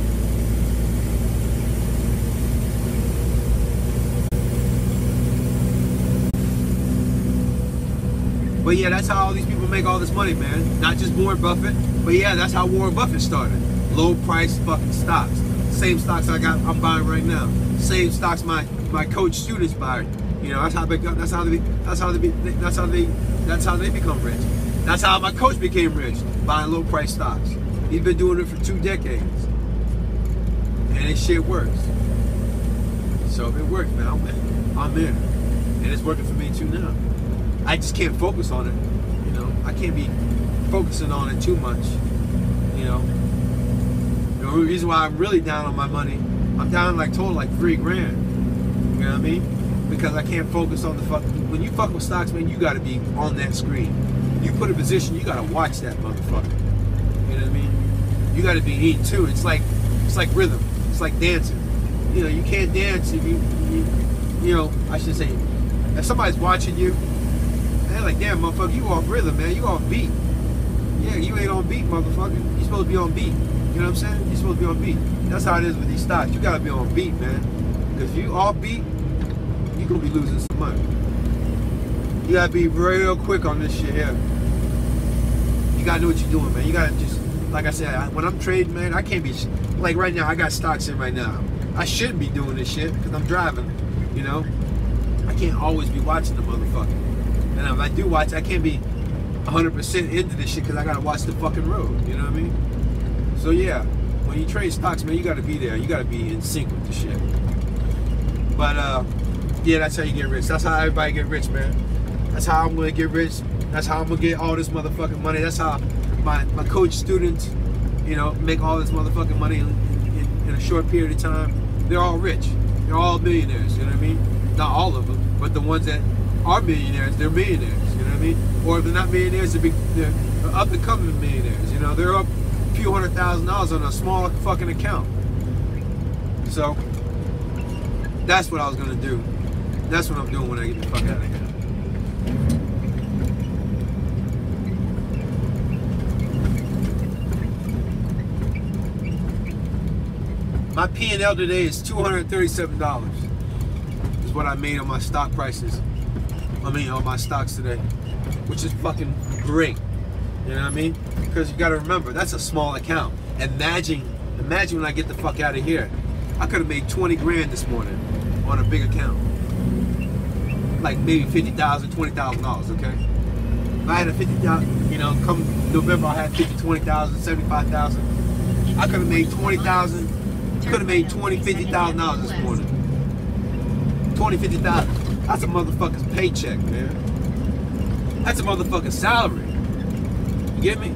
But yeah, that's how all these people make all this money, man. Not just Warren Buffett, but yeah, that's how Warren Buffett started. Low price fucking stocks. Same stocks I'm buying right now. Same stocks my coach students buy. You know, that's how they become rich. That's how my coach became rich, buying low price stocks. He's been doing it for 2 decades. And this shit works. So if it works, man, I'm in. And it's working for me too now. I just can't focus on it. You know, I can't be focusing on it too much. You know, the reason why I'm really down on my money, I'm down like total like $3 grand. You know what I mean? Because I can't focus on the fucking. When you fuck with stocks, man, you got to be on that screen. You put a position, you got to watch that motherfucker. You know what I mean? You got to be in too. It's like rhythm. It's like dancing. You know, you can't dance if you know. I should say, if somebody's watching you, they're like, damn, motherfucker, you off rhythm, man. You off beat. Yeah, you ain't on beat, motherfucker. You supposed to be on beat. You know what I'm saying? You're supposed to be on beat. That's how it is with these stocks. You gotta be on beat, man. Because if you off beat, you're gonna be losing some money. You gotta be real quick on this shit here. You gotta know what you're doing, man. You gotta just, like I said, when I'm trading, man, I can't be, like right now, I got stocks in right now. I shouldn't be doing this shit because I'm driving, you know? I can't always be watching the motherfucker. And if I do watch, I can't be 100% into this shit because I gotta watch the fucking road. You know what I mean? So yeah, when you trade stocks, man, you gotta be there. You gotta be in sync with the shit. But yeah, that's how you get rich. That's how everybody get rich, man. That's how I'm gonna get rich. That's how I'm gonna get all this motherfucking money. That's how my coach students, you know, make all this motherfucking money in a short period of time. They're all rich. They're all millionaires. You know what I mean? Not all of them, but the ones that are millionaires, they're millionaires, you know what I mean? Or if they're not millionaires, they're up and coming millionaires, you know? They're up a few $100,000 on a small fucking account. So, that's what I was gonna do. That's what I'm doing when I get the fuck out of here. My P&L today is $237. Is what I made on my stock prices. I mean, on my stocks today, which is fucking great. You know what I mean? Because you got to remember, that's a small account. Imagine when I get the fuck out of here. I could have made 20 grand this morning on a big account. Like maybe $50,000, $20,000, okay? If I had a 50,000, you know, come November I had 50, 20,000, 75,000. I could have made 20,000, could have made $20,000, $50,000 this morning. 20, 50,000. That's a motherfucker's paycheck, man. That's a motherfucker's salary. You get me?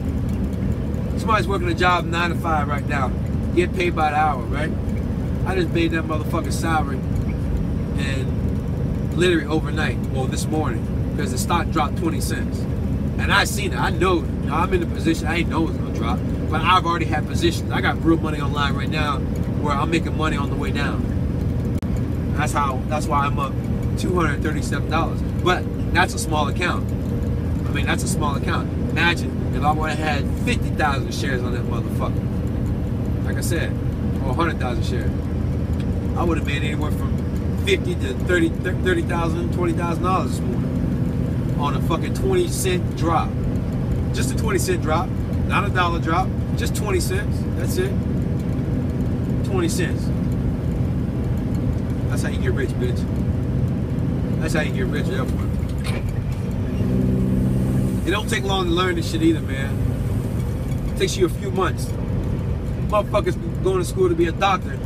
Somebody's working a job 9 to 5 right now. Get paid by the hour, right? I just made that motherfucker's salary and literally overnight, well this morning, because the stock dropped 20 cents. And I seen it. I know, you know, I'm in a position I ain't know it's gonna drop, but I've already had positions. I got real money online right now where I'm making money on the way down. That's why I'm up $237. But that's a small account. I mean, that's a small account. Imagine if I would have had 50,000 shares on that motherfucker. Like I said, or 100,000 shares. I would have made anywhere from $50,000 to $30,000, $20,000 this morning on a fucking 20-cent drop. Just a 20-cent drop, not a dollar drop, just 20 cents. That's it. 20 cents. That's how you get rich, bitch. That's how you get rich, everyone. It don't take long to learn this shit either, man. It takes you a few months. Motherfuckers going to school to be a doctor.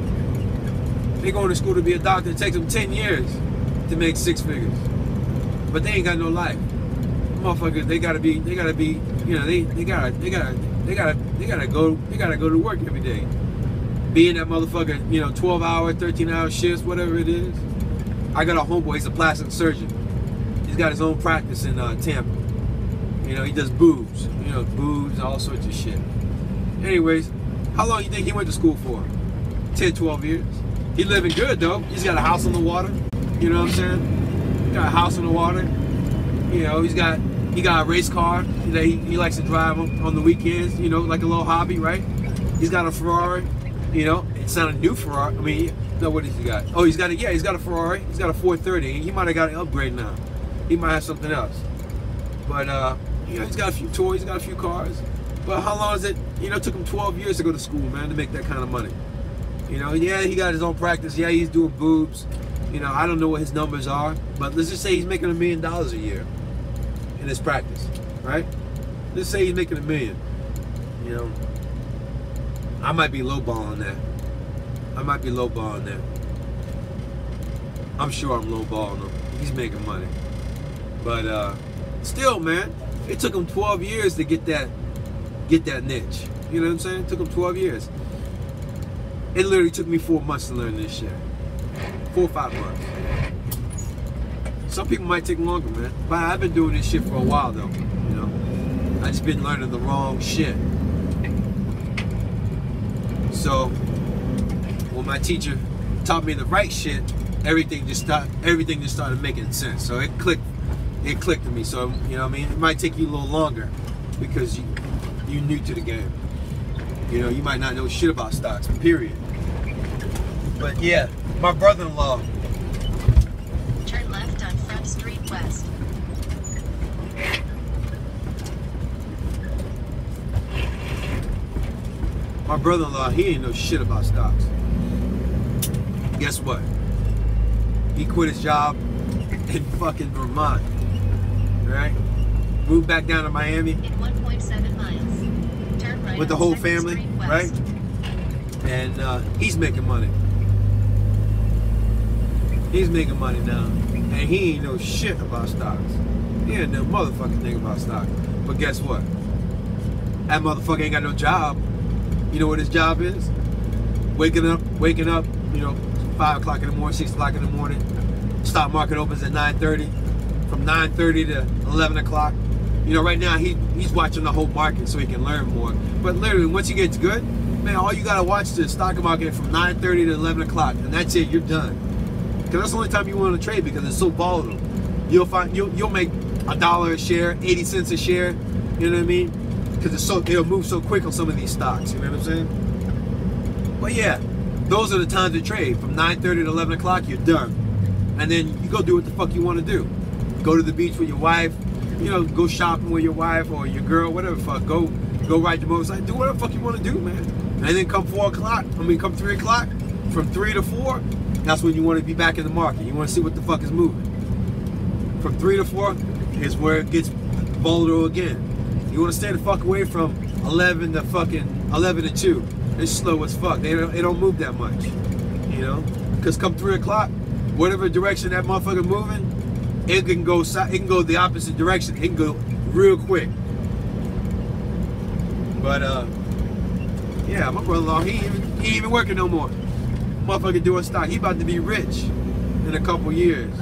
They going to school to be a doctor. It takes them 10 years to make 6 figures. But they ain't got no life. Motherfuckers, they gotta be, you know, they gotta go to work every day. Be in that motherfucker, you know, 12-hour, 13-hour shifts, whatever it is. I got a homeboy, he's a plastic surgeon. He's got his own practice in Tampa. You know, he does boobs. You know, boobs, all sorts of shit. Anyways, how long you think he went to school for? 10, 12 years. He living good though. He's got a house on the water. You know what I'm saying? He got a house on the water. You know, he's got He got a race car that he likes to drive on the weekends, you know, like a little hobby, right? He's got a Ferrari, you know. It's not a new Ferrari. I mean, no, what has he got? Oh, he's got a Ferrari. He's got a 430. He might have got an upgrade now. He might have something else. But, you know, he's got a few toys, he's got a few cars. But how long is it? You know, it took him 12 years to go to school, man, to make that kind of money. You know, yeah, he got his own practice. Yeah, he's doing boobs. You know, I don't know what his numbers are, but let's just say he's making $1 million a year in his practice, right? Let's say he's making $1 million. You know, I might be lowballing that. I might be lowballing that. I'm sure I'm lowballing him. He's making money, but still, man, it took him 12 years to get that niche. You know what I'm saying? It took him 12 years. It literally took me 4 months to learn this shit. 4 or 5 months. Some people might take longer, man. But I've been doing this shit for a while, though. You know, I just been learning the wrong shit. So when my teacher taught me the right shit, everything just started making sense. So it clicked to me. So, you know what I mean? It might take you a little longer because you're new to the game. You know, you might not know shit about stocks, period. But yeah, my brother-in-law. Turn left on Front Street West. My brother-in-law, he ain't know shit about stocks. Guess what? He quit his job in fucking Vermont, right? Moved back down to Miami. In 1.7 miles. Turn right With the on whole 2nd family, Street West. right? And he's making money. He's making money now. And he ain't know shit about stocks. He ain't no motherfucking thing about stocks. But guess what? That motherfucker ain't got no job. You know what his job is? Waking up, you know, 5 o'clock in the morning, 6 o'clock in the morning. Stock market opens at 9:30. From 9:30 to 11 o'clock. You know, right now he's watching the whole market so he can learn more. But literally, once he gets good, man, all you gotta watch the stock market from 9:30 to 11 o'clock, and that's it. You're done. Because that's the only time you want to trade because it's so volatile. You'll make $1 a share, 80 cents a share. You know what I mean? Because it'll move so quick on some of these stocks. You know what I'm saying? But yeah, those are the times to trade. From 9:30 to 11 o'clock, you're done. And then you go do what the fuck you want to do. Go to the beach with your wife. You know, go shopping with your wife or your girl, whatever the fuck. Go ride your motorcycle. Do whatever the fuck you want to do, man. And then come 3 o'clock, from 3 to 4, that's when you want to be back in the market. You want to see what the fuck is moving. From 3 to 4 is where it gets volatile again. You want to stay the fuck away from 11 to 2. It's slow as fuck. They don't move that much, you know. Because come 3 o'clock, whatever direction that motherfucker moving, it can go the opposite direction. It can go real quick. But yeah, my brother-in-law, he ain't even working no more. Motherfucker doing stock. He about to be rich in a couple years.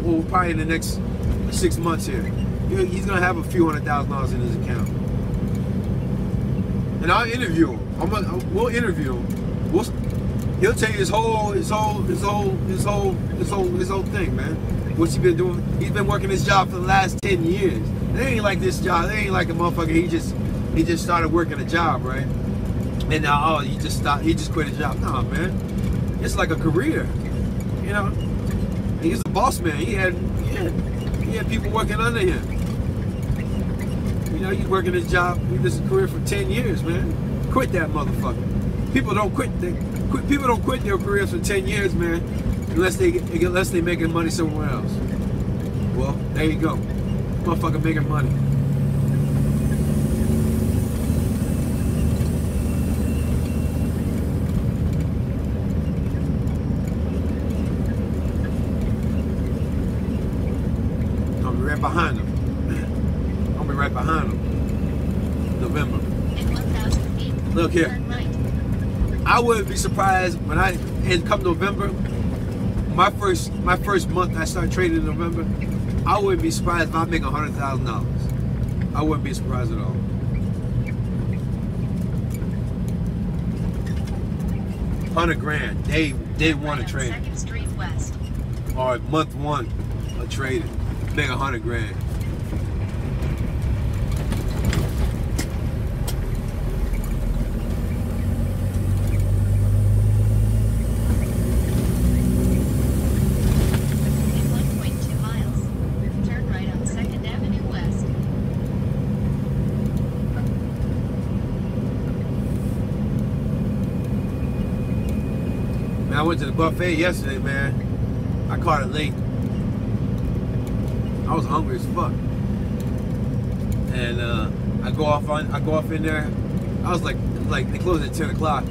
Well, probably in the next 6 months here. He's gonna have a few $100,000 in his account. And I'll interview him. We'll interview him. He'll tell you his whole thing, man. What's he been doing? He's been working this job for the last 10 years. It ain't like this job. It ain't like a motherfucker. He just started working a job, right? And now, he just quit his job. Nah, man. It's like a career. You know? He's a boss man. He had people working under him. You know, he's working his job. He did his career for 10 years, man. Quit that motherfucker. People don't quit their careers for 10 years, man, unless they making money somewhere else. Well, there you go. Motherfucker making money. I'll be right behind him. I'll be right behind him. November. In 1,000 feet. Look here. Turn right. I wouldn't be surprised and come November, my first month I start trading in November, I wouldn't be surprised if I make $100,000. I wouldn't be surprised at all. $100,000 day one of trading, 2nd Street West. or month one of trading, make $100,000. went to the buffet yesterday, man. I caught it late. I was hungry as fuck. And I go off in there. I was like they closed at 10 o'clock.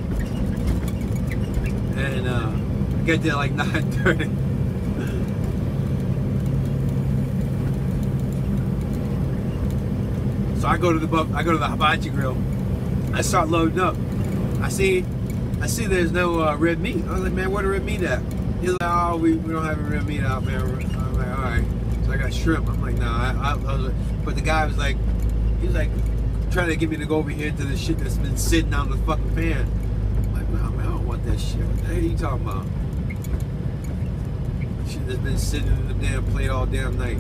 And I get there like 9:30. So I go to the hibachi grill. I start loading up. I see there's no red meat. I was like, man, where the red meat at? He's like, oh, we don't have a red meat out, man. I'm like, all right. So I got shrimp. I'm like, nah. I was like, but the guy was like, he's like trying to get me to go over here to the shit that's been sitting on the fucking pan. I'm like, no, man, I don't want that shit. What the hell are you talking about? Shit that's been sitting in the damn plate all damn night.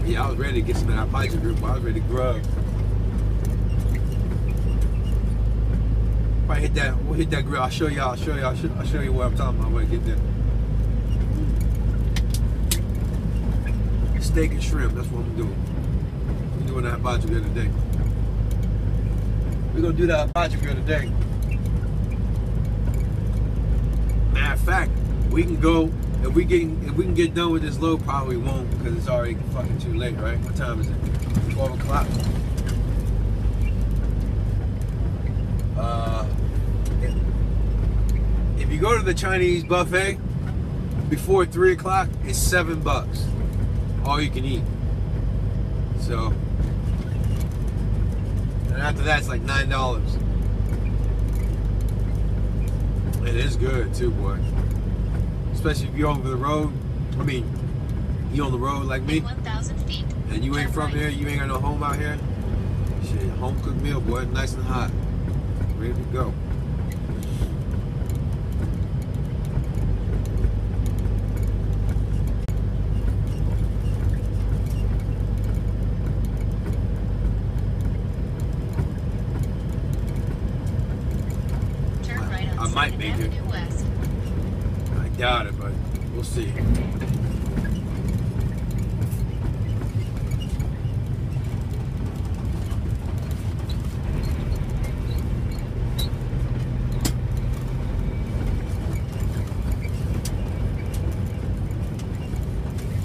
Yeah, I was ready to get some of that hibachi group. I was ready to grub. If I hit that, we'll hit that grill. I'll show you what I'm talking about when I get there. Steak and shrimp. That's what I'm doing. I'm doing that hibachi grill today. We're gonna do that hibachi grill today. Matter of fact, we can go. If we can get done with this load, probably won't because it's already fucking too late, right? What time is it? 12 o'clock. If you go to the Chinese buffet before 3 o'clock, it's $7, all you can eat. So, and after that, it's like $9. It is good too, boy. Especially if you're over the road. I mean, you on the road like me, 1,000 feet. And you ain't from here, you ain't got no home out here. Shit, home cooked meal, boy, nice and hot, ready to go. Turn right on I might 2nd make it. Avenue West. I doubt it, but we'll see.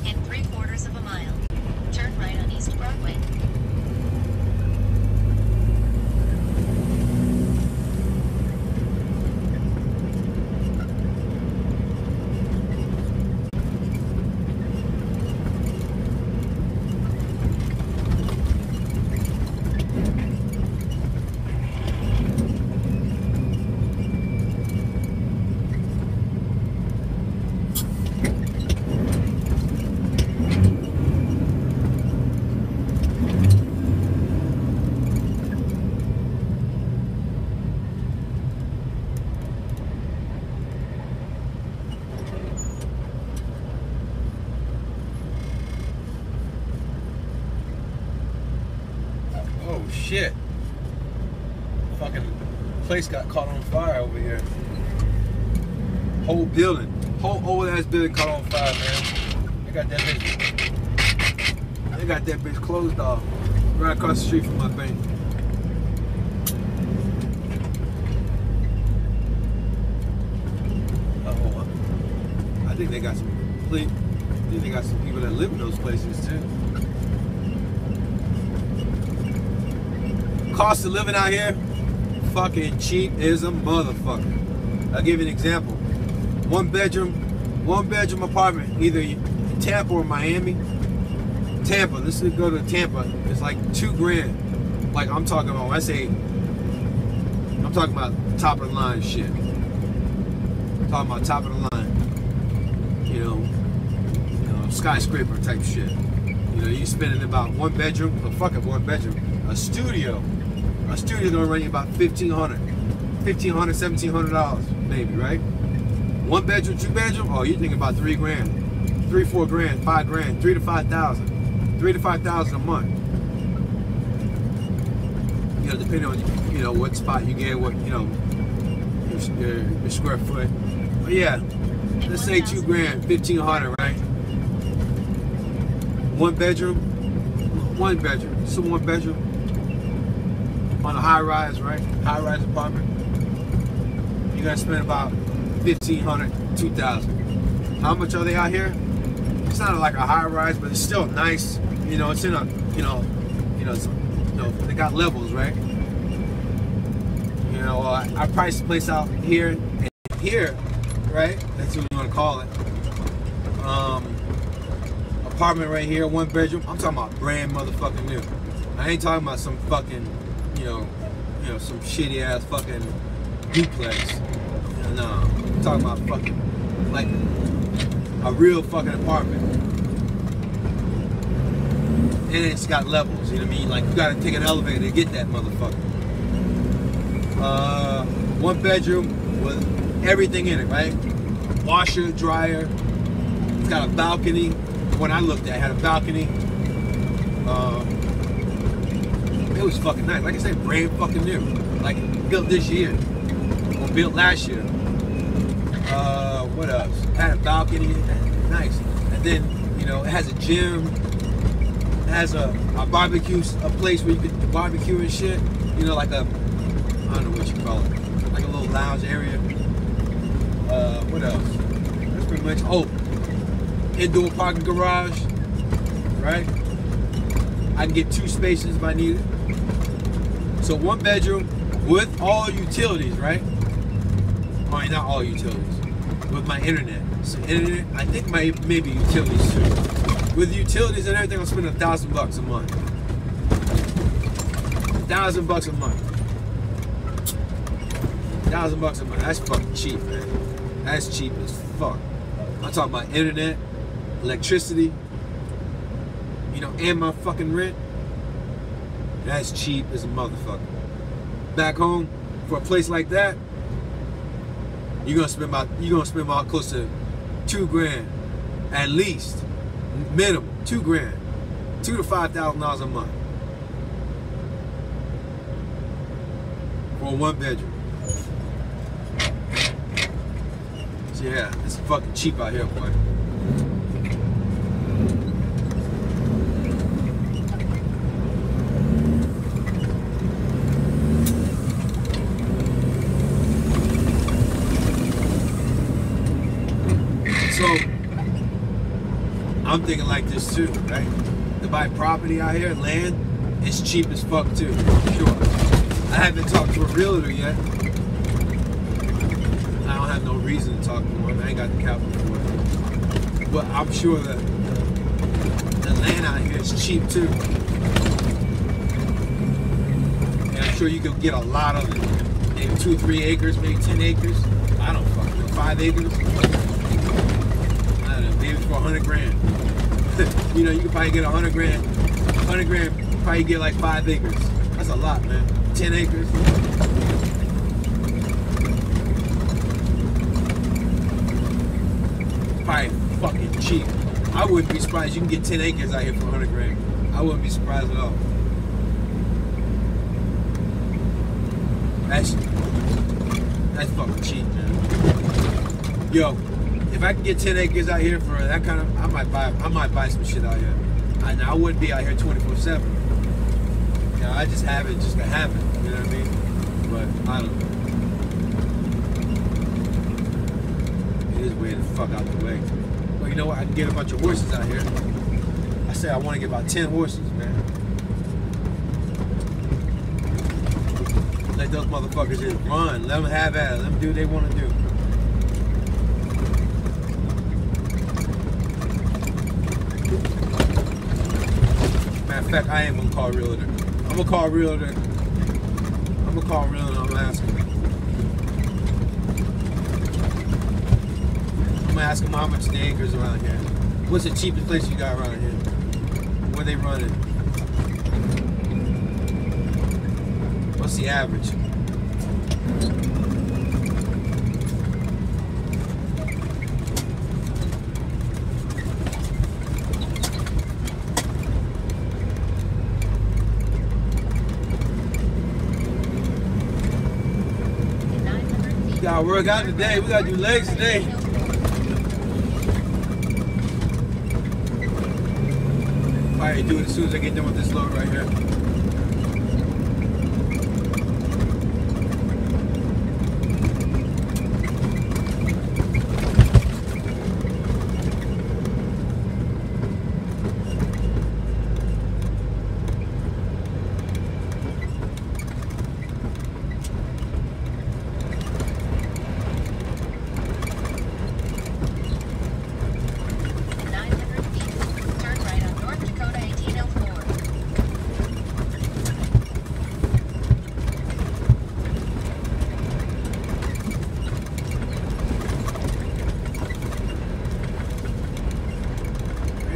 In 3/4 of a mile. Turn right on East Broadway. Oh shit. Fucking place got caught on fire over here. Whole building. Whole old ass building caught on fire, man. They got that bitch closed off. Right across the street from my bank. Oh, I think they got some people that live in those places too. Cost of living out here, fucking cheap as a motherfucker. I'll give you an example. One bedroom apartment, either in Tampa or Miami. Tampa, let's go to Tampa. It's like $2 grand. Like I'm talking about, I'm talking about top of the line shit. I'm talking about top of the line. You know, skyscraper type shit. You know, you spending about one bedroom, or fuck it, one bedroom. A studio gonna run you about $1,500, $1,700 maybe, right? One bedroom, two bedroom, oh, you're thinking about $3 grand, $3, $4 grand, $5 grand, $3,000 to $5,000, $3,000 to $5,000 a month. You know, depending on what spot you get, what your square foot. But yeah, let's say $2 grand, $1,500, right? One bedroom. So one bedroom. on a high rise, right? High rise apartment, you're gonna spend about $1,500, $2,000. How much are they out here? It's not like a high rise, but it's still nice. You know, it's in a, they got levels, right? You know, I priced the place out here and here, right? That's what you want to call it. Apartment right here, 1 bedroom. I'm talking about brand motherfucking new. I ain't talking about some fucking, some shitty ass fucking duplex. No, I'm talking about fucking like a real fucking apartment. And it's got levels, you know what I mean? Like you gotta take an elevator to get that motherfucker. 1 bedroom with everything in it, right? Washer, dryer. It's got a balcony. When I looked at it, it had a balcony. It was fucking nice. Like I said, brand fucking new. Like built this year. Or built last year. What else? It had a balcony. Nice. And then, it has a gym. It has a barbecue, a place where you could barbecue and shit. Like a, I don't know what you call it. Like a little lounge area. What else? That's pretty much, indoor parking garage, right? I can get 2 spaces if I need it. So 1 bedroom with all utilities, right? I mean, not all utilities. With my internet. So internet, I think maybe utilities too. With utilities and everything, I'll spend $1,000 a month. $1,000 a month. $1,000 a month. That's fucking cheap, man. That's cheap as fuck. I'm talking about internet, electricity, and my fucking rent. That's cheap as a motherfucker. Back home, for a place like that, you're gonna spend about close to $2,000, at least, minimum $2,000, $2,000 to $5,000 a month for a 1 bedroom. So yeah, it's fucking cheap out here, boy. So, I'm thinking like this too, right? To buy property out here, land, it's cheap as fuck too, for sure. I haven't talked to a realtor yet. I don't have no reason to talk to one. I ain't got the capital for it. But I'm sure that the land out here is cheap too. And I'm sure you could get a lot of it. Maybe 2 or 3 acres, maybe 10 acres. I don't fucking know, 5 acres. Maybe for $100,000. You could probably get $100,000. $100,000, probably get like 5 acres. That's a lot, man. 10 acres. Probably fucking cheap. I wouldn't be surprised. You can get 10 acres out here for $100,000. I wouldn't be surprised at all. That's fucking cheap, man. Yo. If I can get 10 acres out here for that kind of, I might buy some shit out here. I wouldn't be out here 24/7. I just have it just to have it. You know what I mean? But I don't know. It is way the fuck out the way. Well, you know what? I can get a bunch of horses out here. I said I want to get about 10 horses, man. Let those motherfuckers just run. Let them have at it. Let them do what they want to do. Matter of fact, I ain't gonna call a realtor. I'm gonna call a realtor. I'm gonna ask him. I'm gonna ask him how much the acres around here. What's the cheapest place you got around here? Where they running? What's the average? We gotta work out today. We gotta do legs today. Alright, do it as soon as I get done with this load right here.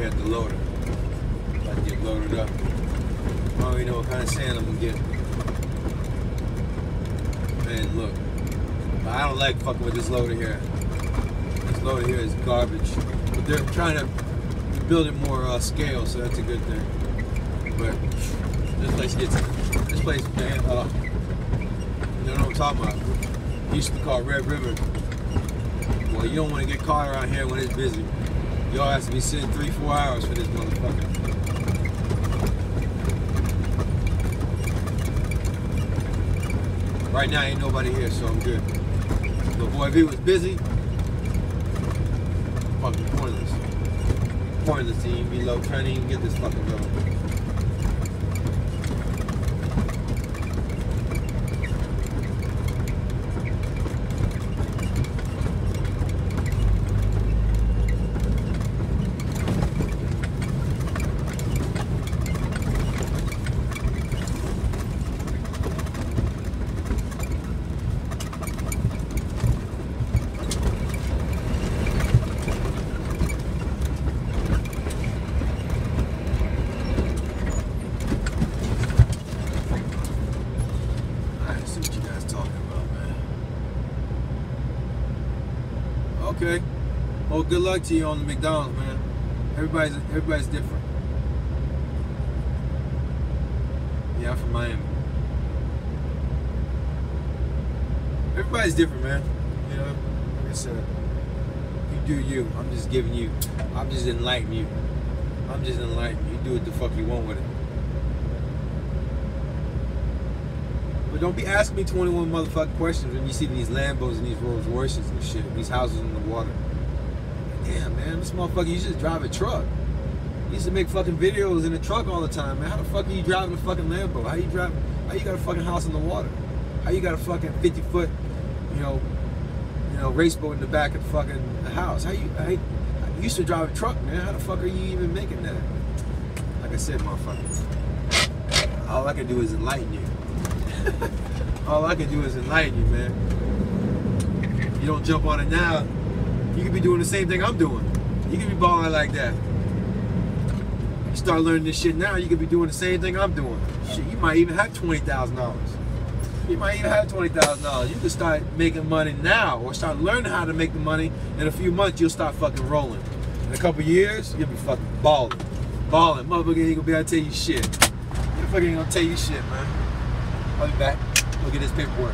here at the loader. About to get loaded up. I don't even know what kind of sand I'm gonna get. Man, look. I don't like fucking with this loader here. This loader here is garbage. But they're trying to build it more scale, so that's a good thing. But this place, man, you know what I'm talking about. It used to be called Red River. Well, you don't want to get caught around here when it's busy. Y'all have to be sitting 3-4 hours for this motherfucker. Right now, ain't nobody here, so I'm good. But boy, if it was busy, fucking pointless. Pointless to even be low, trying to even get this fucking going. Okay. Well, good luck to you on the McDonald's, man. Everybody's different. Yeah, I'm from Miami. Everybody's different, man. You know, like I said, you do you. I'm just giving you. I'm just enlightening you. I'm just enlightening you. You do what the fuck you want with it. But don't be asking me 21 motherfucking questions when you see these Lambos and these Rolls Royces and shit, these houses in the water. Damn, man, this motherfucker used to drive a truck. He used to make fucking videos in a truck all the time, man. How the fuck are you driving a fucking Lambo? How you got a fucking house in the water? How you got a fucking 50-foot, you know, race boat in the back of the fucking house? You used to drive a truck, man. How the fuck are you even making that? Like I said, motherfucker, all I can do is enlighten you. All I can do is enlighten you, man. You don't jump on it now, you could be doing the same thing I'm doing. You could be balling like that. You start learning this shit now, you could be doing the same thing I'm doing. Shit, you might even have $20,000. You might even have $20,000. You could start making money now, or start learning how to make the money. In a few months, you'll start fucking rolling. In a couple years, you'll be fucking balling. Balling. Motherfucker ain't gonna be able to tell you shit. Motherfucker ain't gonna tell you shit, man. I'll be back. Look at this paperwork.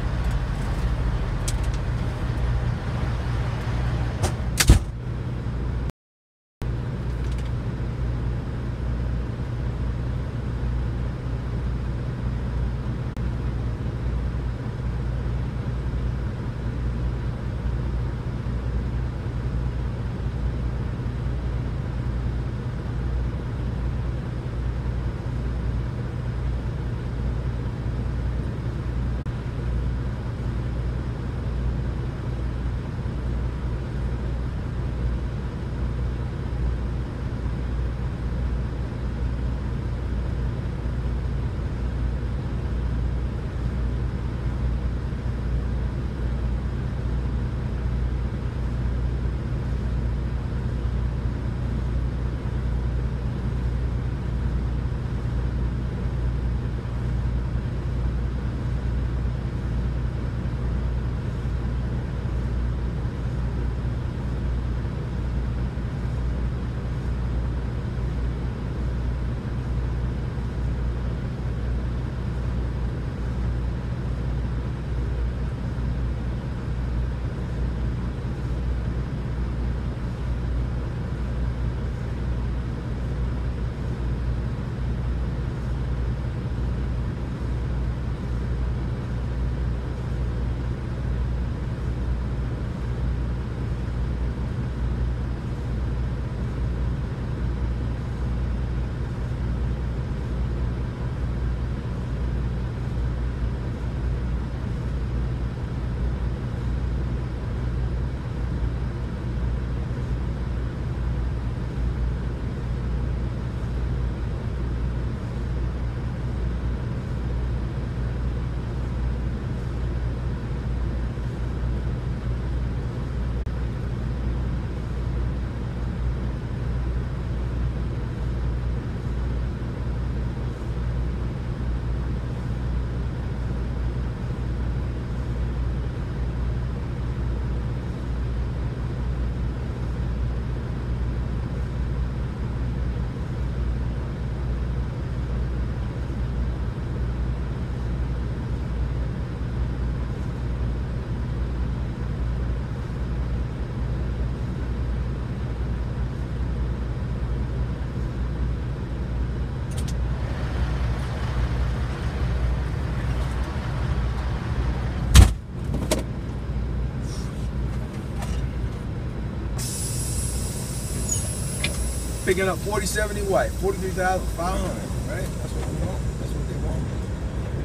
picking up 4070 white, 43,500, right? That's what they want. That's what they want.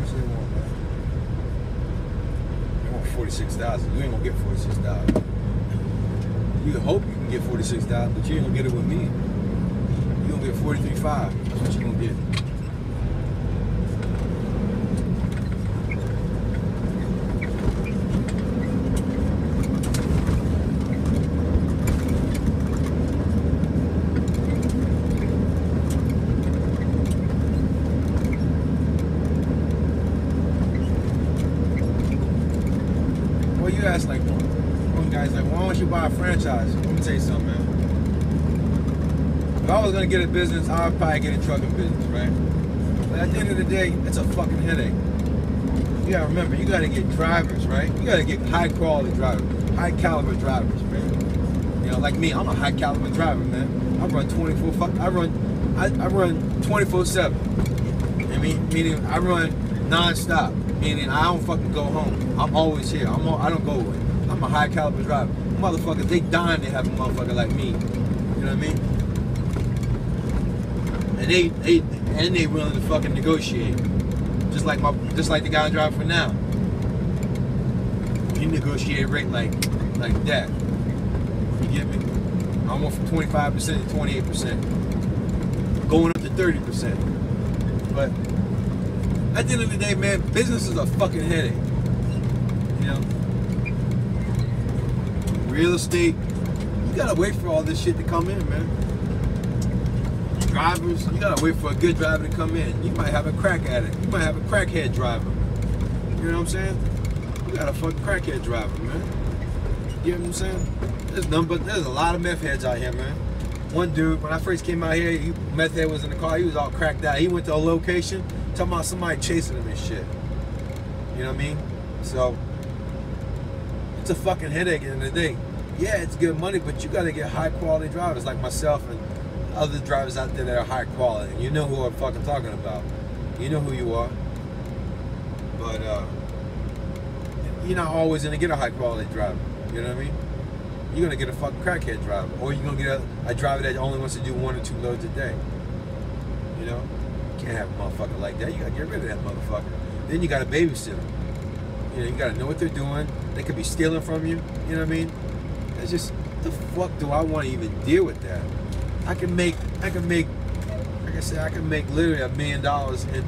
That's what they want, man. They want 46,000. You ain't gonna get 46,000. You can hope you can get 46,000, but you ain't gonna get it with me. You gonna get 43.5. That's what you gonna get. Like one guy's like, why don't you buy a franchise? Let me tell you something, man. If I was gonna get a business, I would probably get a trucking business, right? But at the end of the day, it's a fucking headache. You gotta remember, you gotta get drivers, right? You gotta get high quality drivers, high caliber drivers, man. You know, like me, I'm a high caliber driver, man. I run 24/7. I run 24/7. I mean, meaning I run non-stop. Meaning I don't fucking go home. I'm always here. I don't go away. I'm a high caliber driver. Motherfuckers, they dying to have a motherfucker like me. You know what I mean? And they willing to fucking negotiate. Just like the guy I'm driving for now. He negotiated rate like that. You get me? I went from 25% to 28%. Going up to 30%. But at the end of the day, man, business is a fucking headache. You know? Real estate, you gotta wait for all this shit to come in, man. Drivers, you gotta wait for a good driver to come in. You might have a crack addict. You might have a crackhead driver. You know what I'm saying? You got a fucking crackhead driver, man. You know what I'm saying? There's a lot of meth heads out here, man. One dude, when I first came out here, meth head was in the car, he was all cracked out. He went to a location, talking about somebody chasing him and shit. You know what I mean? So, it's a fucking headache at the end of the day. Yeah, it's good money, but you gotta get high quality drivers like myself and other drivers out there that are high quality. And you know who I'm fucking talking about. You know who you are. But, you're not always gonna get a high quality driver. You know what I mean? You're gonna get a fucking crackhead driver. Or you're gonna get a driver that only wants to do 1 or 2 loads a day. You know? You can't have a motherfucker like that. You gotta get rid of that motherfucker. Then you gotta babysit them. You know, you gotta know what they're doing. They could be stealing from you. You know what I mean? It's just, the fuck do I want to even deal with that? I can make, like I said, I can make literally $1 million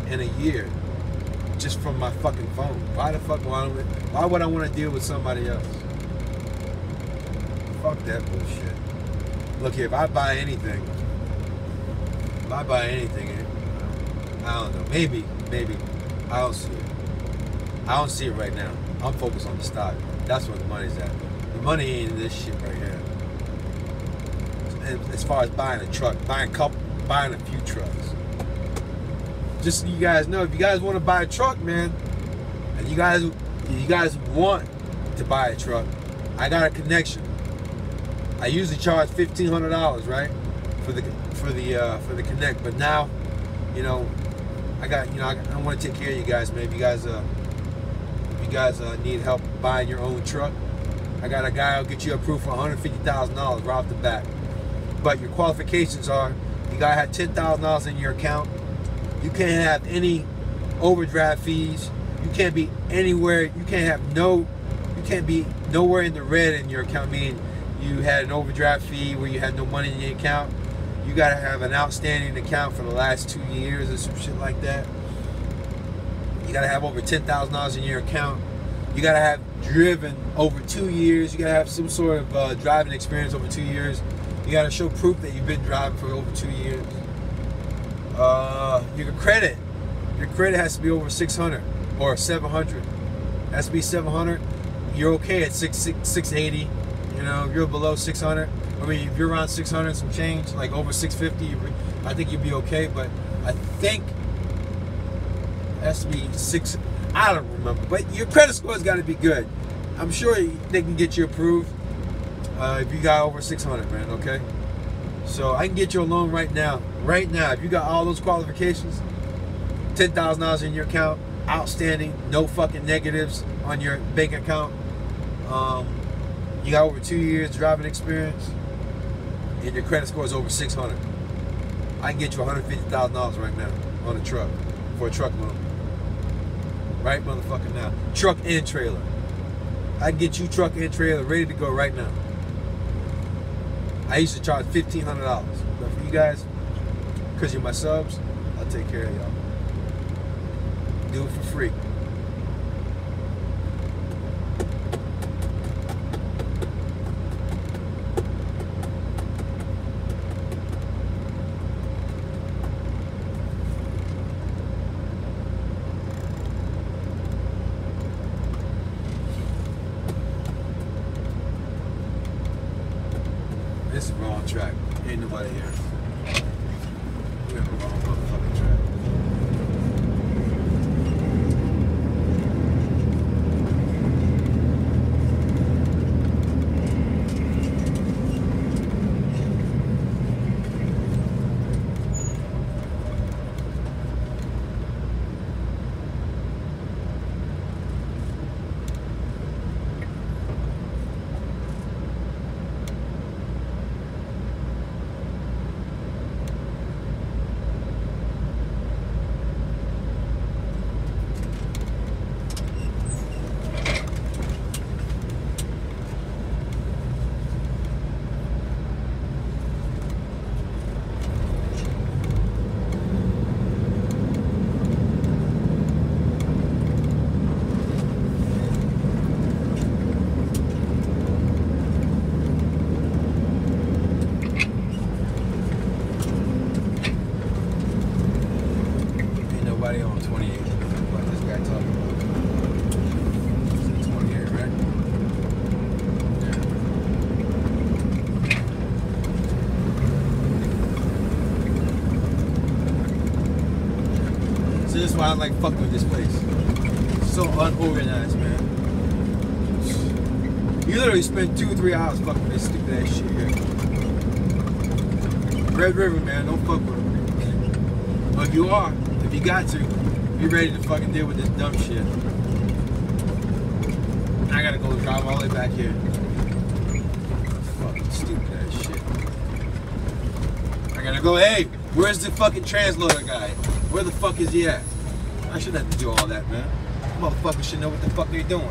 in a year just from my fucking phone. Why the fuck why would I want to deal with somebody else? Fuck that bullshit. Look here, if I buy anything, I don't know, maybe, I don't see it. I don't see it right now. I'm focused on the stock. That's where the money's at. The money ain't in this shit right here. And as far as buying a truck, buying a few trucks. Just so you guys know, if you guys want to buy a truck, man, and you guys want to buy a truck, I got a connection. I usually charge $1,500, right, for the connect. But now, you know, I want to take care of you guys, man. If you guys need help buying your own truck, I got a guy who'll get you approved for $150,000 right off the bat. But your qualifications are, you gotta have $10,000 in your account. You can't have any overdraft fees. You can't be anywhere. You can't be nowhere in the red in your account, meaning you had an overdraft fee where you had no money in your account. You gotta have an outstanding account for the last 2 years or some shit like that. You gotta have over $10,000 in your account. You gotta have driven over 2 years. You gotta have some sort of driving experience over 2 years. You gotta show proof that you've been driving for over 2 years. Your credit has to be over 600 or 700. It has to be 700. You're okay at 680. You know, if you're below 600, I mean, if you're around 600 and some change, like over 650, I think you'd be okay. But I think it has to be 6. I don't remember. But your credit score's got to be good. I'm sure they can get you approved if you got over 600, man. Okay. So I can get you a loan right now. Right now, if you got all those qualifications, $10,000 in your account, outstanding, no fucking negatives on your bank account. You got over 2 years driving experience, and your credit score is over 600. I can get you $150,000 right now on a truck for a truck loan. Right motherfucking now. Truck and trailer. I can get you truck and trailer ready to go right now. I used to charge $1,500. But for you guys, because you're my subs, I'll take care of y'all. Do it for free. This is the wrong track. Ain't nobody here. We're on the wrong motherfucking track. On 28. What this guy talking about? Is it 28, right? Yeah. So this is why I like fucking with this place. It's so unorganized, man. You literally spend 2 or 3 hours fucking with this stupid ass shit here. Red River, man, don't fuck with them. But if you are, if you got to, be ready to fucking deal with this dumb shit. I gotta go drive all the way back here. Fucking stupid ass shit. I gotta go, hey, where's the fucking transloader guy? Where the fuck is he at? I shouldn't have to do all that, man. Motherfuckers should know what the fuck they're doing.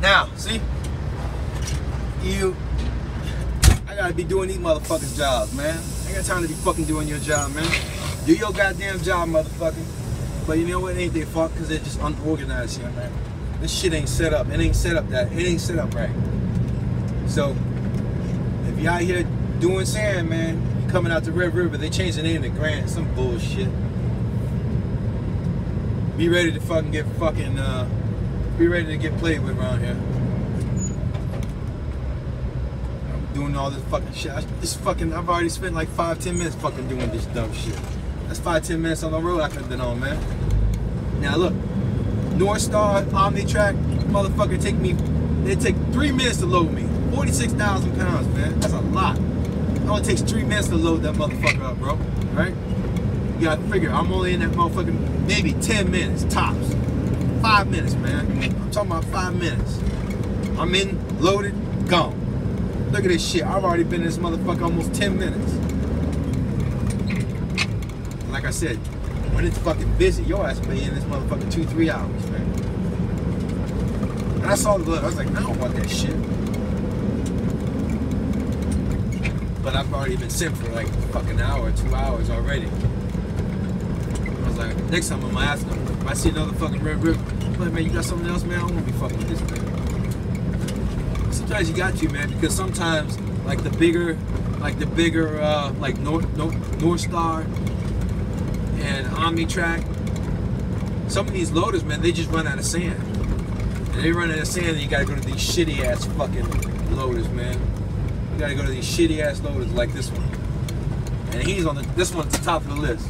Now, see? I gotta be doing these motherfuckers' jobs, man. I ain't got time to be fucking doing your job, man. Do your goddamn job, motherfucker. But you know what? It ain't their fault because they're just unorganized here, man. This shit ain't set up. It ain't set up right. So, if you out here doing sand, man, you coming out to Red River, they changed the name to Grant. Some bullshit. Be ready to fucking get be ready to get played with around here. I'm doing all this fucking shit. I've already spent like 5-10 minutes fucking doing this dumb shit. That's 5-10 minutes on the road I could have been on, man. Now look, North Star, Omnitrack, motherfucker they take 3 minutes to load me. 46,000 pounds, man. That's a lot. It only takes 3 minutes to load that motherfucker up, bro. Right? You gotta figure, I'm only in that motherfucking maybe 10 minutes, tops. 5 minutes, man. I'm talking about 5 minutes. I'm in, loaded, gone. Look at this shit. I've already been in this motherfucker almost 10 minutes. Like I said, when it's fucking busy, your ass be in this motherfucker 2-3 hours, man. And I saw the blood. I was like, I don't want that shit. already been sitting for like a fucking hour, 2 hours already. I was like, next time I'm gonna ask them. If I see another fucking Red River, I'm like, man, you got something else, man? I don't wanna be fucking with this thing. Sometimes you got to, man, because sometimes like the bigger like North Star and Omnitrack, some of these loaders, man, they just run out of sand. And they run out of sand, and you gotta go to these shitty ass fucking loaders, man. You gotta go to these shitty ass loaders like this one. And this one's the top of the list.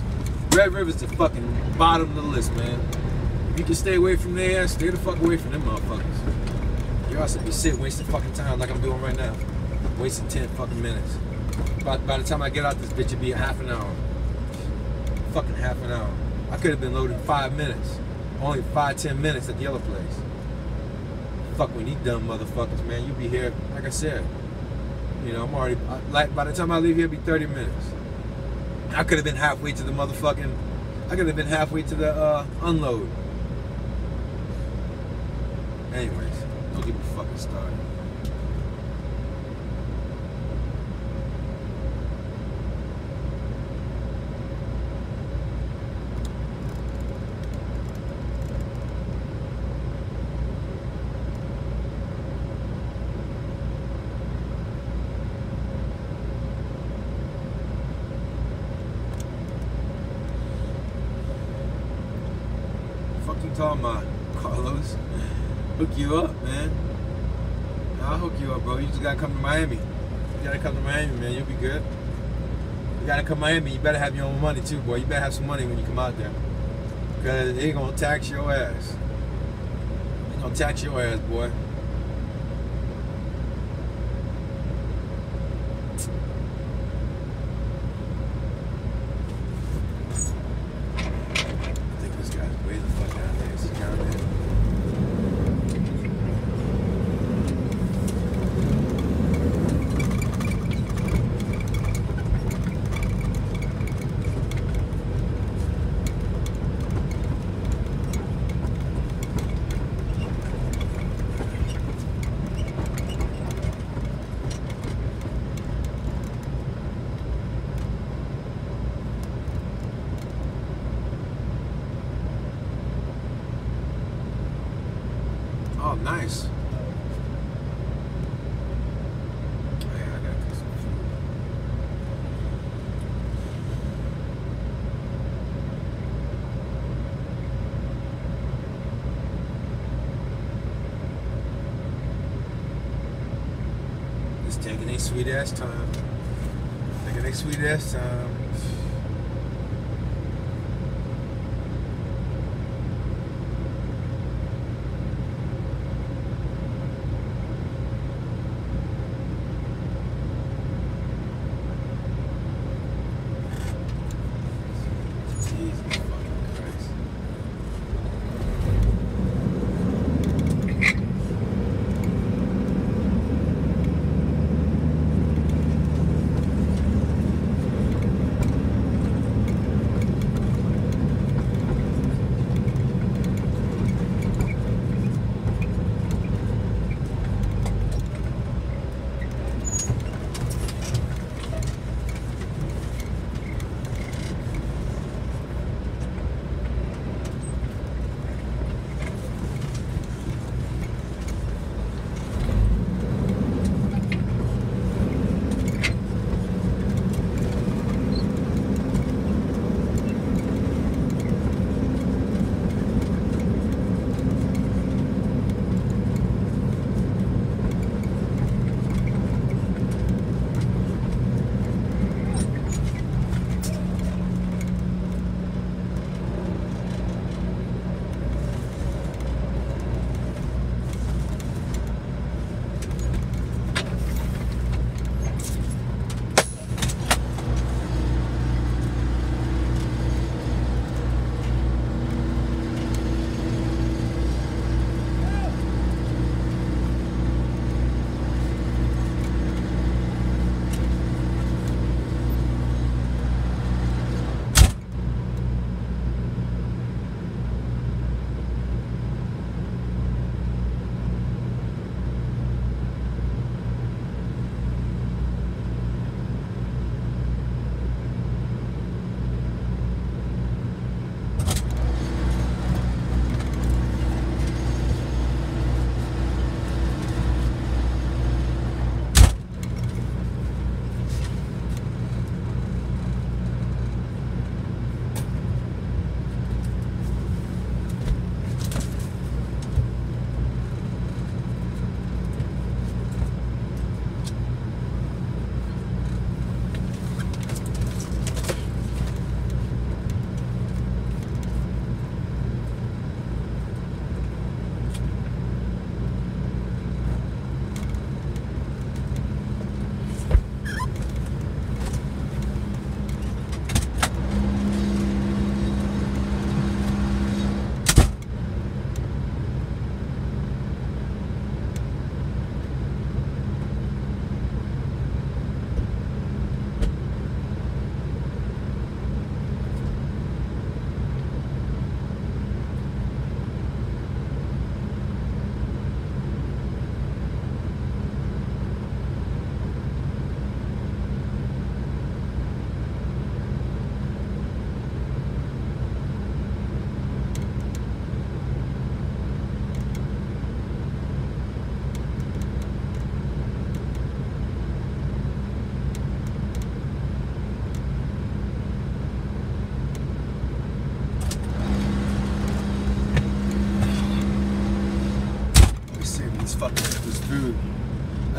Red River's the fucking bottom of the list, man. If you can stay away from there, stay the fuck away from them motherfuckers. You're also be sitting wasting fucking time like I'm doing right now. Wasting 10 fucking minutes. By the time I get out this bitch, it'd be a half an hour. Fucking half an hour. I could have been loaded in 5 minutes. Only 5-10 minutes at the other place. Fuck with these dumb motherfuckers, man. You be here, like I said. You know, I'm already, like, by the time I leave here, it'll be 30 minutes. I could have been halfway to the motherfucking, I could have been halfway to the unload. Anyways, don't get me fucking started. Talking about Carlos, hook you up, man. I'll hook you up, bro. You just gotta come to Miami. You gotta come to Miami, man. You'll be good. You gotta come to Miami. You better have your own money too, boy. You better have some money when you come out there, because they gonna tax your ass. They gonna tax your ass, boy. Oh, nice. Oh, yeah, I gotta cook some food. Just taking a sweet ass time. Taking a sweet ass time.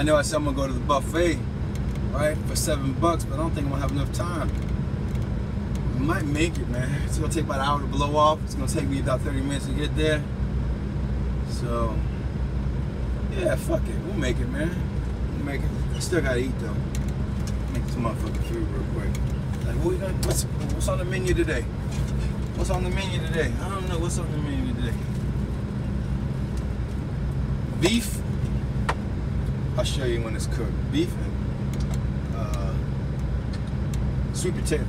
know I said I'm gonna go to the buffet, right, for $7, but I don't think I'm gonna have enough time. We might make it, man. It's gonna take about an hour to blow off. It's gonna take me about 30 minutes to get there. So, yeah, fuck it. We'll make it, man. We'll make it. I still gotta eat though. Make this motherfucking food real quick. Like, what we gonna? What's on the menu today? What's on the menu today? I don't know. What's on the menu today? Beef. I'll show you when it's cooked. Beef and sweet potatoes.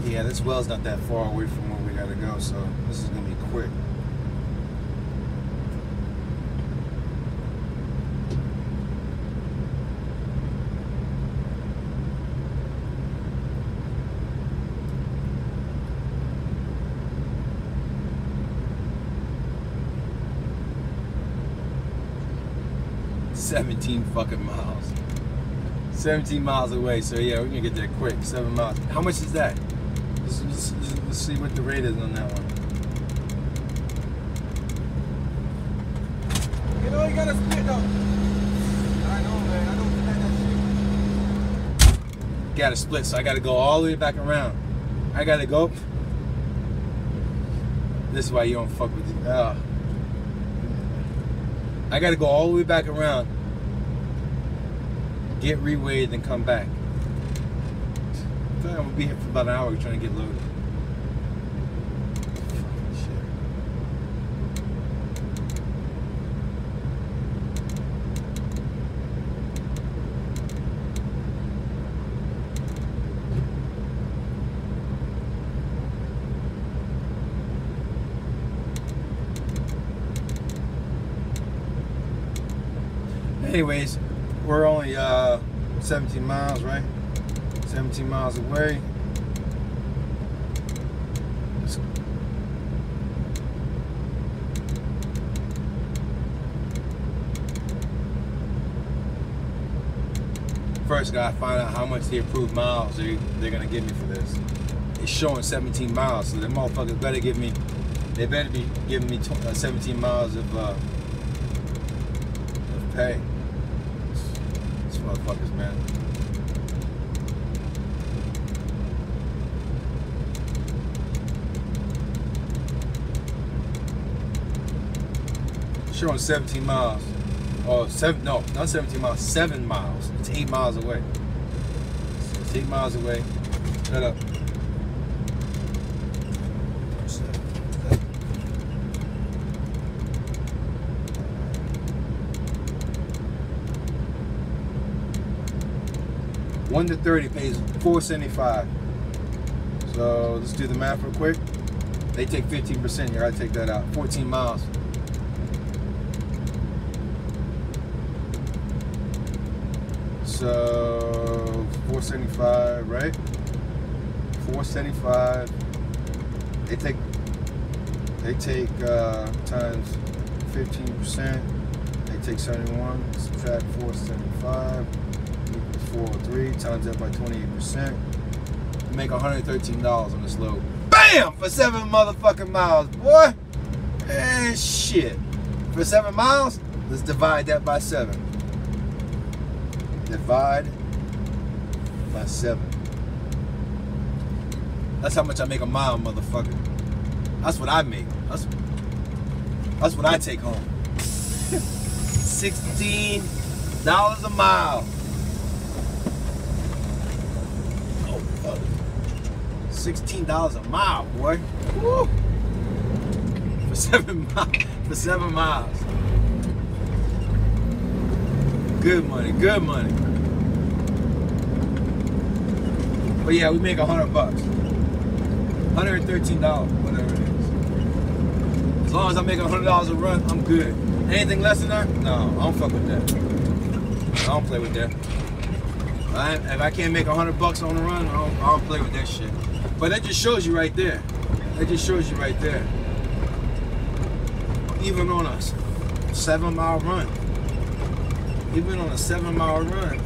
Yeah, this well's not that far away from where we gotta go, so this is gonna be quick. $17 fucking miles. 17 miles away, so yeah, we're gonna get there quick. 7 miles. How much is that? Let's see what the rate is on that one. You know, you gotta split though. I know, man. I don't split that shit. Gotta split, so I gotta go all the way back around. I gotta go. This is why you don't fuck with it. I gotta go all the way back around, get reweighed, then come back. I feel like I'm gonna be here for about an hour trying to get loaded. Anyways, we're only 17 miles, right? 17 miles away. First, gotta find out how much the approved miles they're gonna give me for this. It's showing 17 miles, so the motherfuckers better give me. They better be giving me 17 miles of pay. These motherfuckers, man. Showing 17 miles. Oh, no, not 17 miles, 7 miles. It's 8 miles away. It's 8 miles away. Shut up. One to 30 pays $4.75. So let's do the math real quick. They take 15%. You gotta take that out. 14 miles. So $4.75, right? $4.75. They take times 15%. They take 71. Subtract $4.75. 403 times that by 28%. Make $113 on this load. Bam! For 7 motherfucking miles, boy. And shit. For 7 miles, let's divide that by 7. Divide by 7. That's how much I make a mile, motherfucker. That's what I make. That's what I take home. $16 a mile. $16 a mile, boy. Woo. For 7 miles. Good money, good money. But yeah, we make $100. $113, whatever it is. As long as I make $100 a run, I'm good. Anything less than that, no, I don't fuck with that. I don't play with that. If I can't make $100 on the run, I don't play with that shit. But that just shows you right there. That just shows you right there. Even on a 7-mile run. Even on a 7-mile run,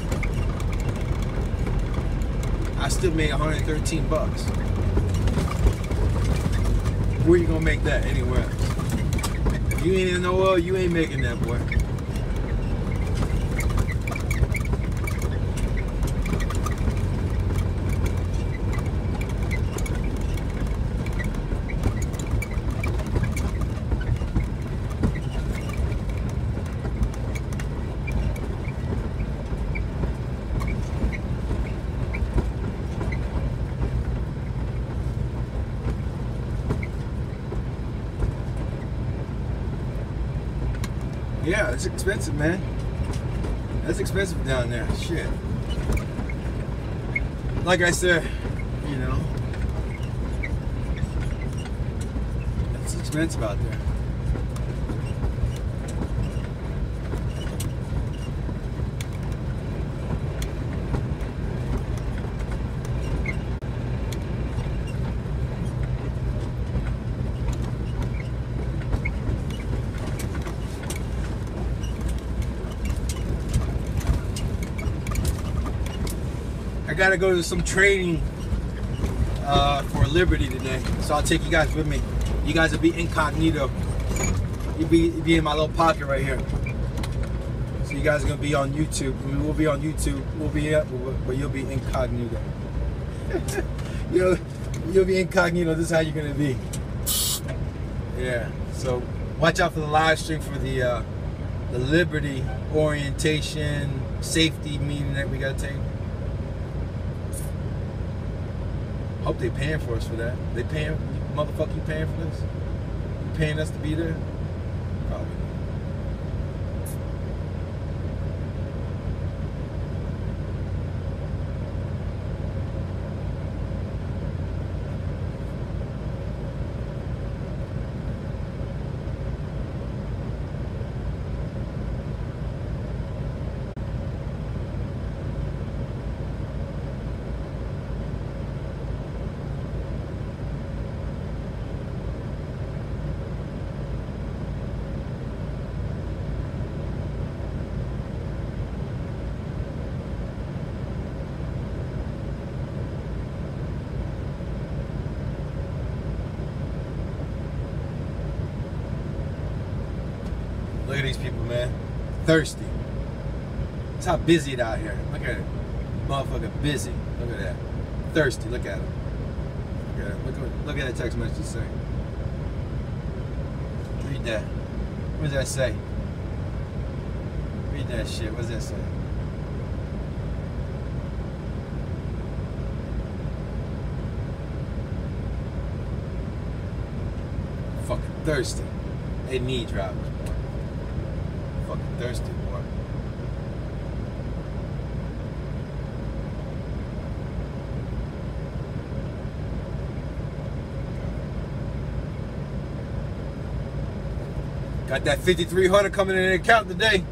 I still made $113. Where you gonna make that? Anywhere else? If you ain't in no oil, you ain't making that, boy. Yeah, it's expensive, man. That's expensive down there. Shit. Like I said, you know, it's expensive out there. I gotta go to some training for Liberty today, so I'll take you guys with me. You guys will be incognito. You'll be in my little pocket right here. So you guys are gonna be on YouTube. I mean, we'll be on YouTube. We'll be up, but you'll be incognito. you'll be incognito. This is how you're gonna be. Yeah. So watch out for the live stream for the Liberty orientation safety meeting that we gotta take. Hope they paying for us for that. They paying, motherfucker, you paying for this? You paying us to be there? Probably not. Look at these people, man. Thirsty. That's how busy it out here. Look at it. Motherfucker busy. Look at that. Thirsty. Look at it. Look at it. Look at that text message say. Read that. What does that say? Read that shit. What does that say? Fucking thirsty. They need drivers. Fucking thirsty, boy. Got that 5,300 coming in the account today.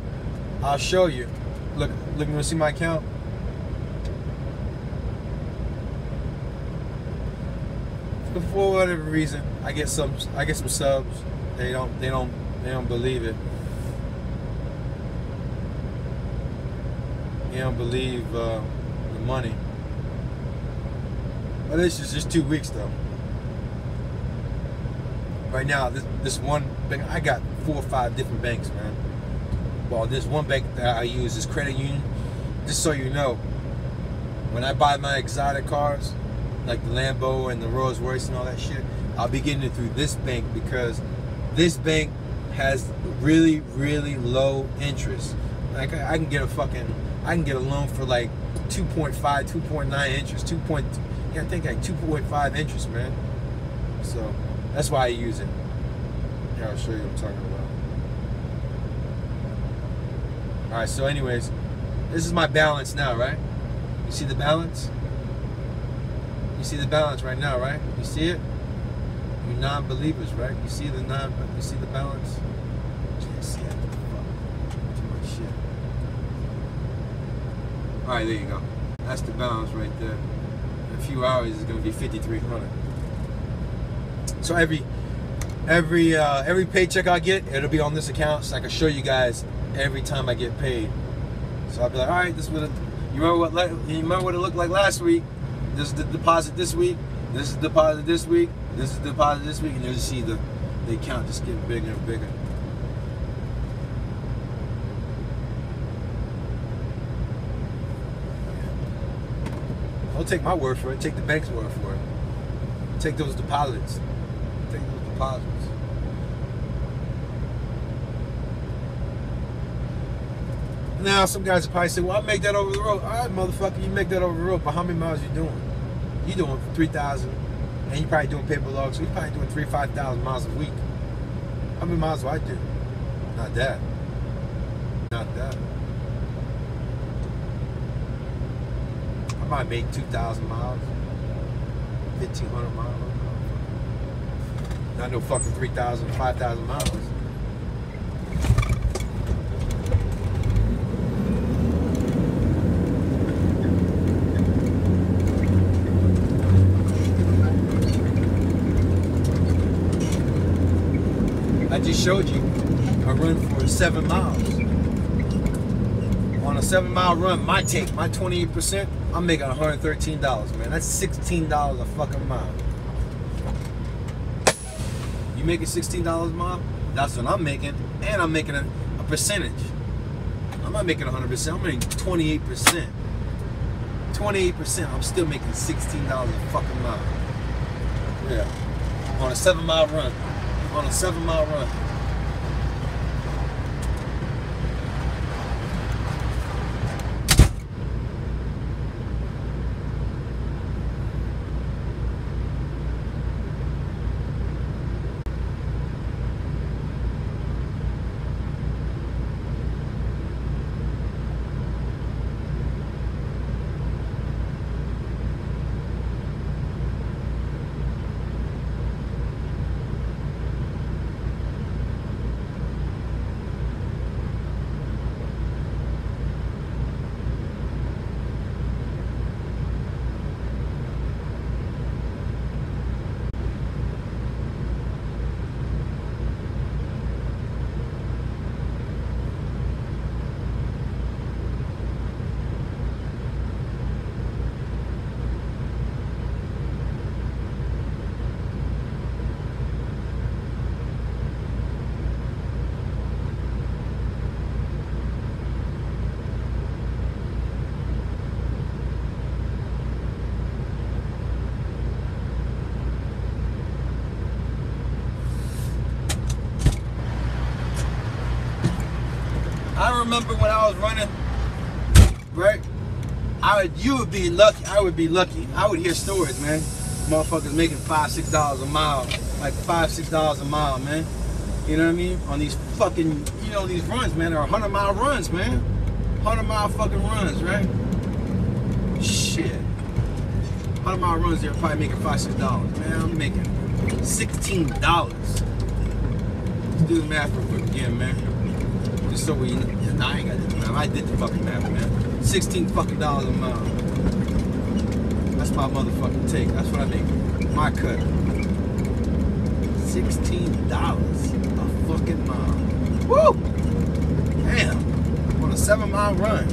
I'll show you. Look, you want to see my account? But for whatever reason, I get some subs. They don't believe it. They don't believe the money. But this is just 2 weeks though. Right now, this one bank, I got 4 or 5 different banks, man. Well, this one bank that I use is Credit Union. Just so you know, when I buy my exotic cars, like the Lambo and the Rolls Royce and all that shit, I'll be getting it through this bank because this bank has really, really low interest. Like I can get a loan for like 2.5, 2.9 interest, I think like 2.5 interest, man. So that's why I use it. Here, I'll show you what I'm talking about. All right, so anyways, this is my balance now, right? You see the balance? You see the balance right now, right? You see it? You non-believers, right? You see the balance? Can't see it. Fuck. Too much shit. Alright, there you go. That's the balance right there. In a few hours it's gonna be 5,300. So every paycheck I get, it'll be on this account, so I can show you guys every time I get paid. So I'll be like, all right, this is what you remember what it looked like last week. This is the deposit this week. This is the deposit this week. This is the deposit this week, and you'll just see the account just getting bigger and bigger. Don't take my word for it. Take the bank's word for it. Take those deposits. Take those deposits. Now, some guys will probably say, well, I make that over the road. All right, motherfucker, you make that over the road, but how many miles you doing? You doing 3,000, and you probably doing paper logs, so you probably doing 3,000 to 5,000 miles a week. How many miles do I do? Not that. Not that. I might make 2,000 miles, 1,500 miles. Not no fucking 3,000, 5,000 miles. I just showed you a run for 7 miles. On a 7-mile run, my 28%, I'm making $113, man. That's $16 a fucking mile. You making $16 a mile? That's what I'm making, and I'm making a percentage. I'm not making 100%. I'm making 28%. 28%. I'm still making $16 a fucking mile. Yeah. On a 7-mile run. On a 7-mile run. I remember when I was running, right? You would be lucky. I would be lucky. I would hear stories, man. Motherfuckers making $5, $6 a mile, like $5, $6 a mile, man. You know what I mean? On these fucking, these runs, man. They're 100-mile runs, man. 100-mile fucking runs, right? Shit. 100-mile runs, they're probably making $5, $6. Man, I'm making $16. Let's do the math real quick again, man. Just so we, I ain't got to do the math. I did the fucking math, man. $16 fucking a mile. That's my motherfucking take. That's what I make. My cut. $16 a fucking mile. Woo! Damn. On a 7-mile run.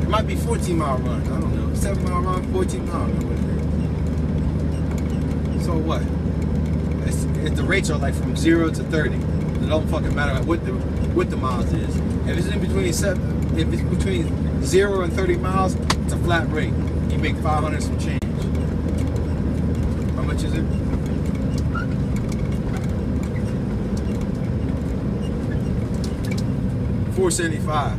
It might be 14-mile run. I don't know. 7-mile run, 14 mile. I don't know what it is. So what? If the rates are like from 0 to 30. It don't fucking matter what the miles is. If it's in between if it's between 0 and 30 miles, it's a flat rate. You make 500 some change. How much is it? $475.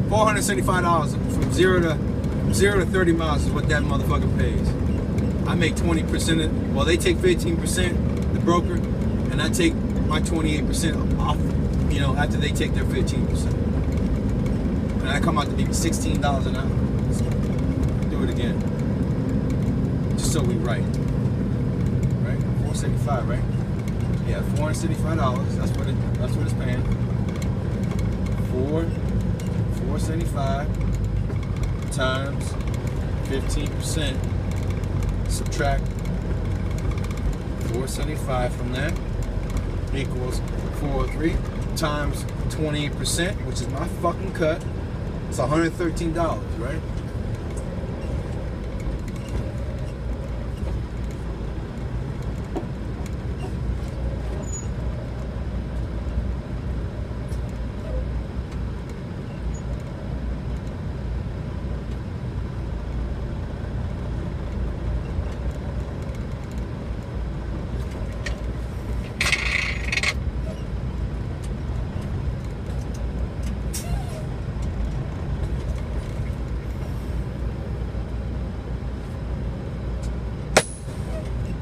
$475 from 0 to 30 miles is what that motherfucker pays. I make 20%. Well, they take 15%, the broker, and I take my 28% off. After they take their 15%, and I come out to be $16 an hour. Do it again. just so we right. Right? $475, right? Yeah, $475. That's what it's paying. $475 times 15%. Subtract 475 from that equals 403 times 28%, which is my fucking cut. It's $113, right?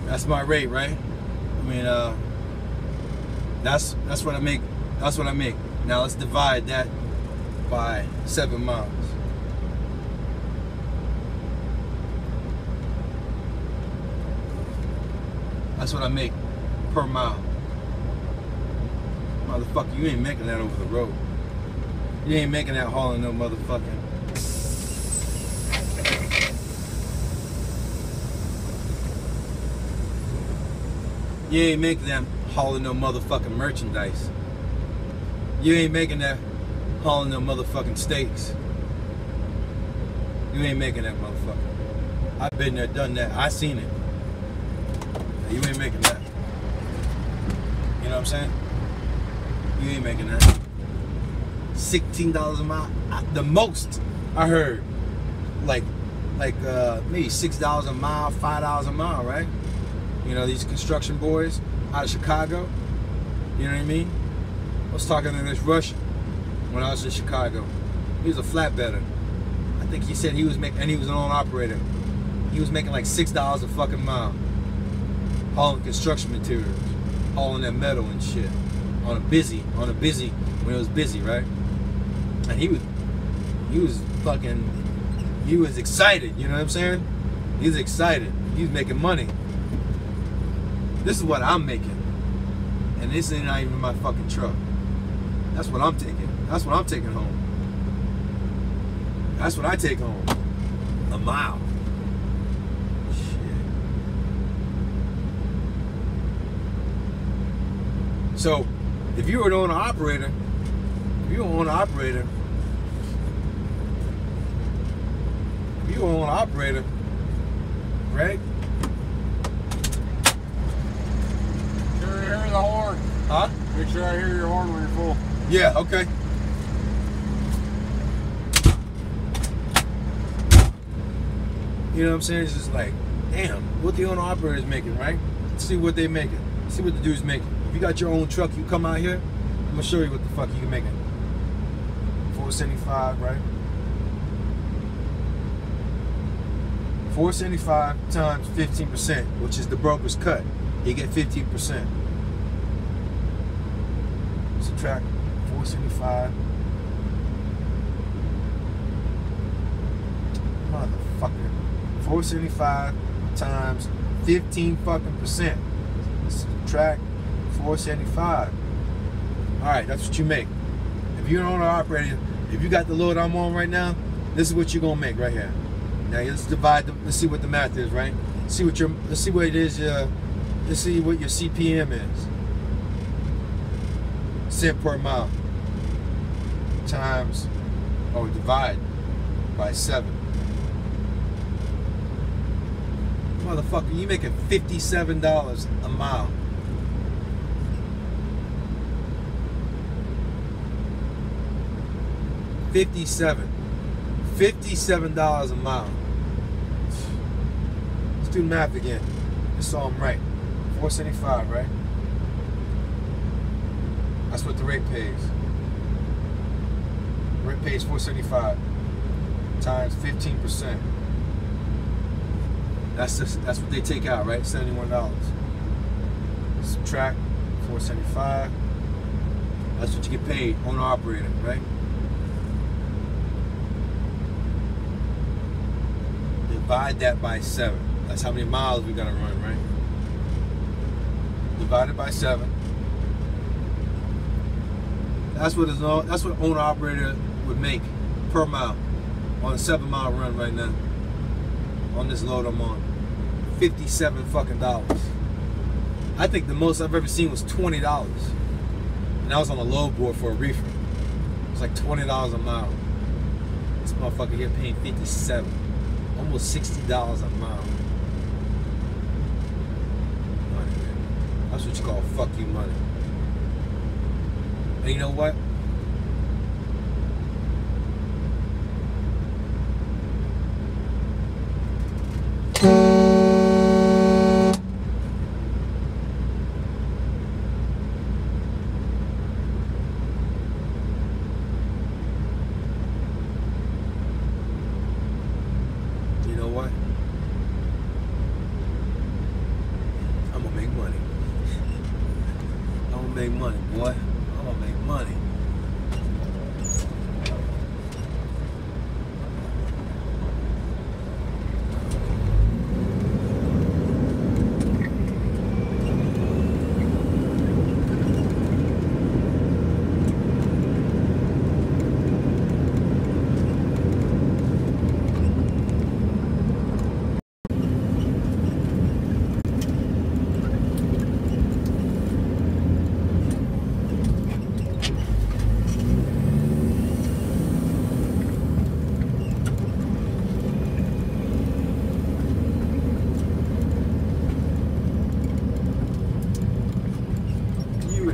That's my rate, right? I mean, that's what I make. That's what I make. Now let's divide that by 7 miles. That's what I make per mile. Motherfucker, you ain't making that over the road. You ain't making that hauling no motherfucking. You ain't making that hauling no motherfucking merchandise. You ain't making that hauling no motherfucking steaks. You ain't making that motherfucker. I've been there, done that. I seen it. You ain't making that. You know what I'm saying? You ain't making that. $16 a mile. The most I heard, like maybe $6 a mile, $5 a mile, right? You know, these construction boys out of Chicago. You know what I mean? I was talking to this Russian when I was in Chicago. He was a flatbedder. I think he said he was making, and he was an owner operator. He was making like $6 a fucking mile, hauling construction materials, hauling that metal and shit on a busy when it was busy, right? And he was excited. You know what I'm saying? He was excited. He was making money. This is what I'm making, and this ain't not even my fucking truck. That's what I'm taking. That's what I'm taking home. That's what I take home. A mile. Shit. So, if you were an owner operator, right? Hear the horn. Huh? Make sure I hear your horn when you're full. Yeah, okay. You know what I'm saying? It's just like, damn, what the owner operator is making, right? See what they making. See what the dude's making. If you got your own truck, you come out here, I'm gonna show you what the fuck you making. 475, right? 475 times 15%, which is the broker's cut. You get 15%. Subtract 475. Motherfucker. 475 times 15 fucking percent. Subtract 475. Alright, that's what you make. If you're an owner operator, if you got the load I'm on right now, this is what you're gonna make right here. Now let's divide them, let's see what the math is, right? Let's see what it is, let's see what your CPM is. Cent per mile times, divide by 7. Motherfucker, you making $57 a mile. $57 a mile. Let's do the math again, just so I'm right. 475, right? That's what the rate pays. The rate pays 475 times 15%. That's what they take out, right? $71. Subtract 475. That's what you get paid, owner operator, right? Divide that by 7. That's how many miles we gotta run, right? Divided by 7. That's what owner operator would make per mile on a 7-mile run right now. On this load I'm on, $57 fucking dollars. I think the most I've ever seen was $20, and I was on a load board for a reefer. It's like $20 a mile. This motherfucker here paying $57, almost $60 a mile. Money, man. That's what you call fuck you money. And you know what? You know what? I'm gonna make money. I'm gonna make money, boy. I'm gonna make money.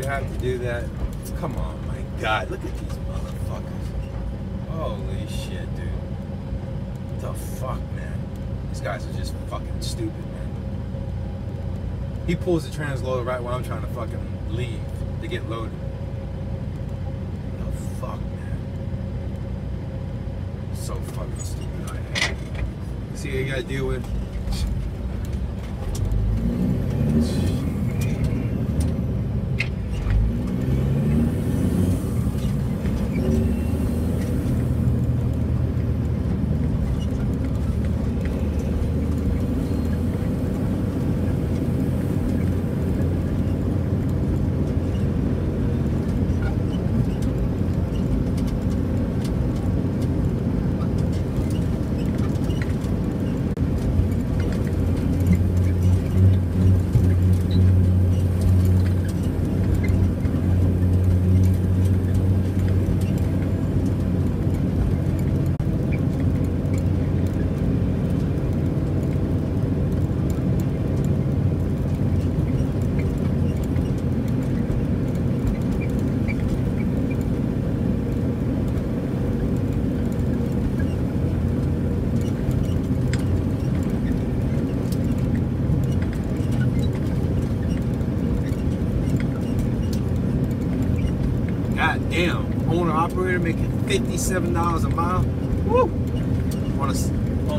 Have to do that. Come on, my God, look at these motherfuckers. Holy shit, dude. What the fuck, man? These guys are just fucking stupid, man. He pulls the transloader right when I'm trying to fucking leave to get loaded. What the fuck, man? So fucking stupid, I hate it. See what you gotta deal with? Damn, owner operator making $57 a mile. Woo! On a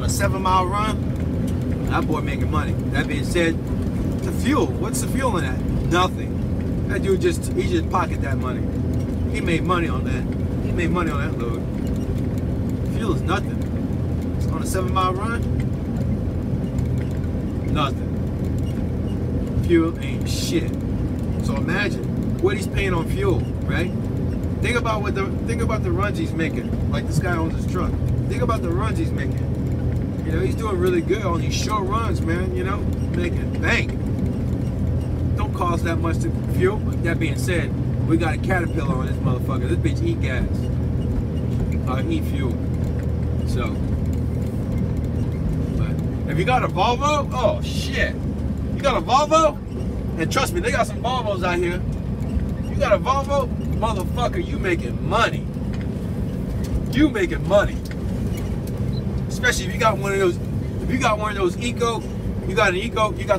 7-mile run, that boy making money. That being said, the fuel, what's the fuel in that? Nothing. That dude he just pocketed that money. He made money on that. He made money on that load. Fuel is nothing. On a 7-mile run, nothing. Fuel ain't shit. So imagine what he's paying on fuel, right? Think about the runs he's making. Like this guy owns his truck. Think about the runs he's making. You know, he's doing really good on these short runs, man. You know, making bank. Don't cost that much to fuel. But that being said, we got a Caterpillar on this motherfucker. This bitch eat gas. Eat fuel. So, but if you got a Volvo, oh shit. You got a Volvo? And trust me, they got some Volvos out here. You got a Volvo? Motherfucker, you making money. You making money. Especially if you got one of those, eco, you got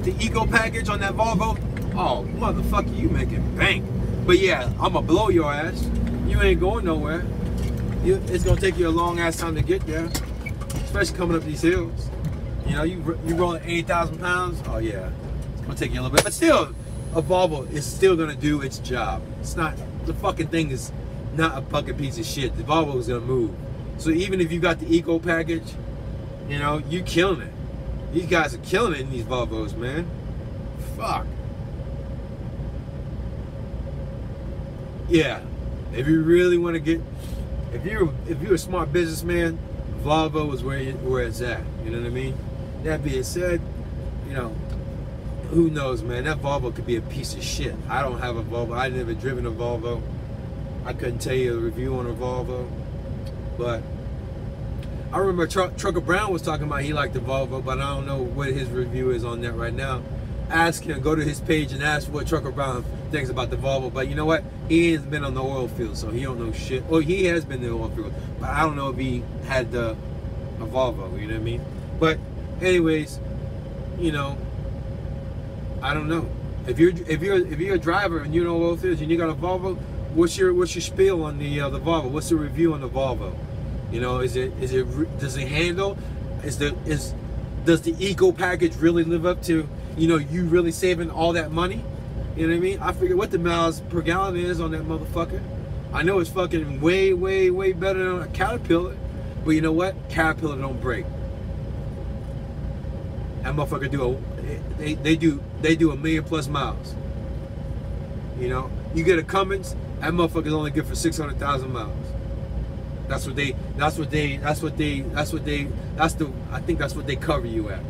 the eco package on that Volvo. Oh, motherfucker, you making bank. But yeah, I'ma blow your ass. You ain't going nowhere. It's gonna take you a long ass time to get there. Especially coming up these hills. You know, you rolling 80,000 pounds. Oh yeah, it's gonna take you a little bit. But still, a Volvo is still gonna do its job. It's not, the fucking thing is not a fucking piece of shit. The Volvo is gonna move. So even if you got the eco package, you know, you killing it. These guys are killing it in these Volvos, man. Fuck. Yeah. If you really want to get, if you're a smart businessman, Volvo is where it's at. You know what I mean? That being said, you know, who knows, man? That Volvo could be a piece of shit. I don't have a Volvo. I've never driven a Volvo. I couldn't tell you a review on a Volvo. But I remember Trucker Brown was talking about he liked the Volvo, but I don't know what his review is on that right now. Ask him, go to his page and ask what Trucker Brown thinks about the Volvo. But you know what? He has been on the oil field, so he don't know shit. Well, he has been in the oil field, but I don't know if he had a Volvo, you know what I mean? But anyways, you know, I don't know. If you're a driver and you're in the oil fields and you got a Volvo, what's your spiel on the Volvo? What's the review on the Volvo? You know, does it handle? Does the eco package really live up to, you know, you really saving all that money? You know what I mean? I forget what the miles per gallon is on that motherfucker. I know it's fucking way, way, way better than a Caterpillar, but you know what? Caterpillar don't break. That motherfucker they do 1 million plus miles. You know, you get a Cummins, that motherfucker's only good for 600,000 miles. I think that's what they cover you at.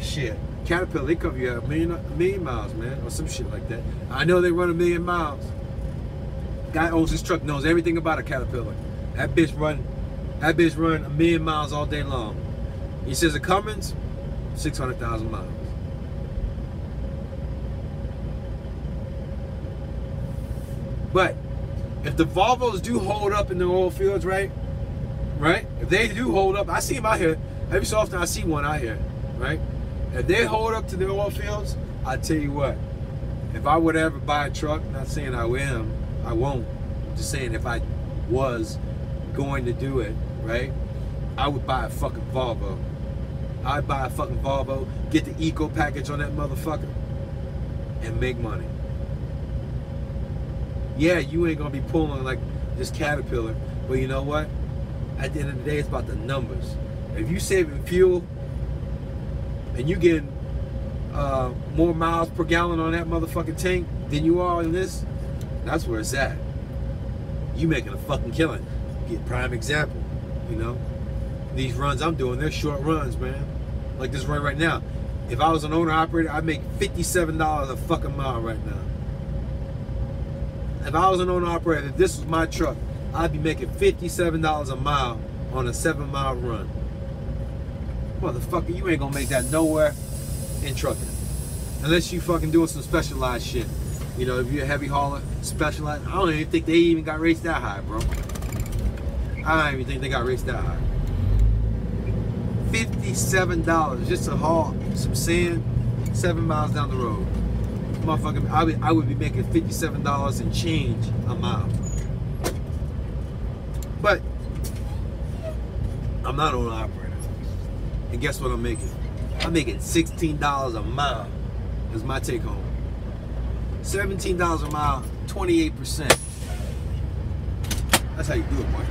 Shit. Caterpillar, they cover you at a million miles, man, or some shit like that. I know they run 1 million miles. Guy owns his truck, knows everything about a Caterpillar. That bitch run 1 million miles all day long. He says a Cummins, 600,000 miles. But if the Volvos do hold up in the oil fields, right? If they do hold up, I see them out here. Every so often I see one out here, right? If they hold up to the oil fields, I tell you what, if I would ever buy a truck, not saying I am, I won't, I'm just saying if I was going to do it, right? I would buy a fucking Volvo. I'd buy a fucking Volvo, get the eco package on that motherfucker, and make money. Yeah, you ain't gonna be pulling like this Caterpillar, but you know what? At the end of the day, it's about the numbers. If you saving fuel and you getting more miles per gallon on that motherfucking tank than you are in this, that's where it's at. You making a fucking killing. Get prime example, you know? These runs I'm doing, they're short runs, man. Like this run right now. If I was an owner operator, I'd make $57 a fucking mile right now. If I was an owner operator, if this was my truck, I'd be making $57 a mile on a 7-mile run. Motherfucker, you ain't gonna make that nowhere in trucking. Unless you fucking doing some specialized shit. You know, if you're a heavy hauler, specialized, I don't even think they even got rates that high, bro. I don't even think they got rates that high. $57 just to haul some sand 7 miles down the road. Motherfucker, I would be making $57 and change a mile. But I'm not an owner operator. And guess what I'm making? I'm making $16 a mile is my take home. $17 a mile, 28%. That's how you do it, boy.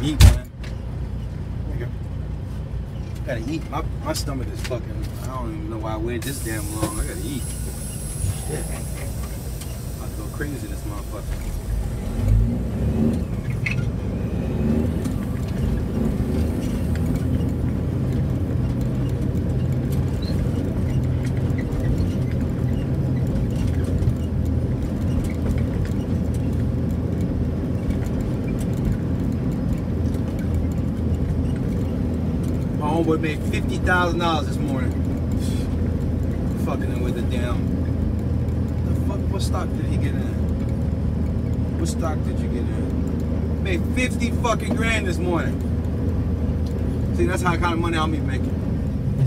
eat, man. There you go. Gotta eat. My stomach is fucking. I don't even know why I waited this damn long. I gotta eat. Shit. I'm about to go crazy in this motherfucker. Homeboy made $50,000 this morning. Fucking in with the damn. The fuck? What stock did he get in? What stock did you get in? Made 50 fucking grand this morning. See, that's how kind of money I'll be making.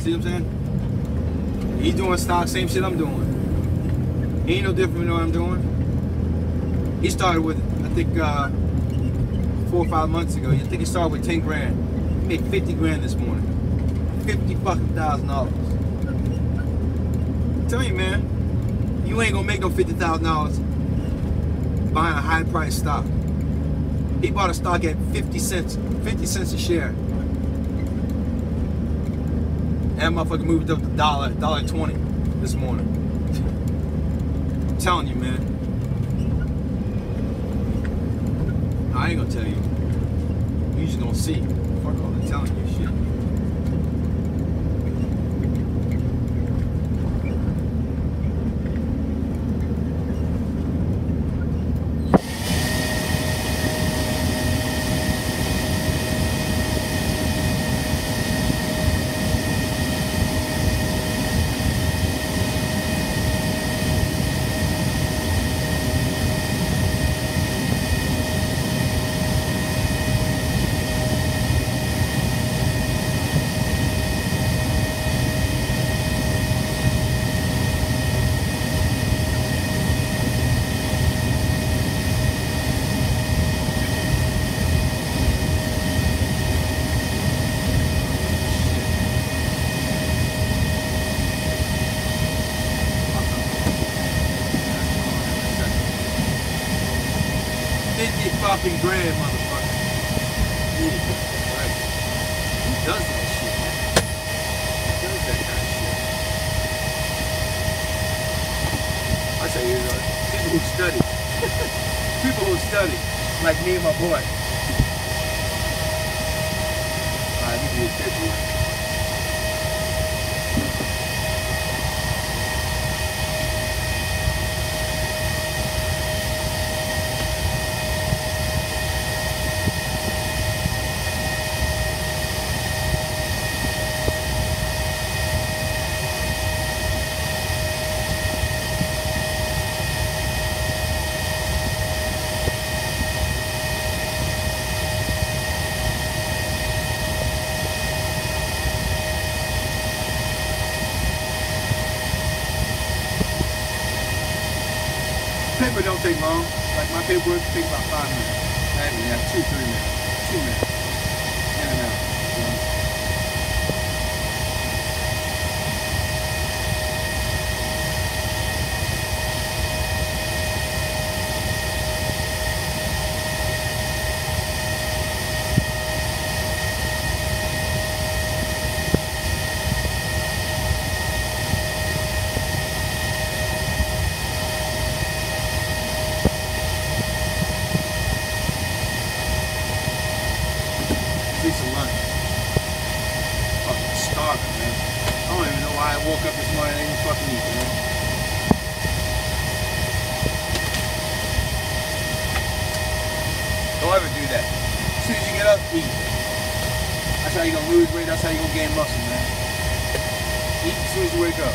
See what I'm saying? He's doing stock, same shit I'm doing. He ain't no different than what I'm doing. He started with, I think, 4 or 5 months ago. I think he started with 10 grand. He made 50 grand this morning. $50,000. Tell you, man, you ain't gonna make no $50,000 buying a high price stock. He bought a stock at 50 cents a share. That motherfucker moved up to $1.20 this morning. I'm telling you, man. I ain't gonna tell you. You just gonna see. Fuck all the telling you shit. Fucking grand, motherfucker. Jesus Christ. Who does that shit, man? Who does that kind of shit? I tell you, people who study. People who study. Like me and my boy. Alright, we can get paperwork. Paper don't take long. Like my paperwork takes about 5 minutes. Not even that, 2, 3 minutes. 2 minutes. In and out. Some lunch. Fucking starving, man. I don't even know why I woke up this morning and ain't fucking eat, man. Don't ever do that. As soon as you get up, eat. That's how you gonna lose weight, that's how you gonna gain muscle, man. Eat as soon as you wake up.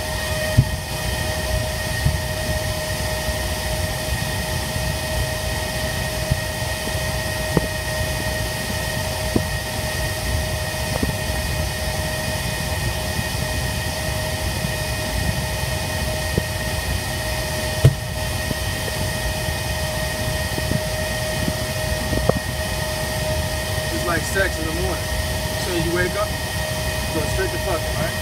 Like sex in the morning. As soon as you wake up, go straight to fucking, right?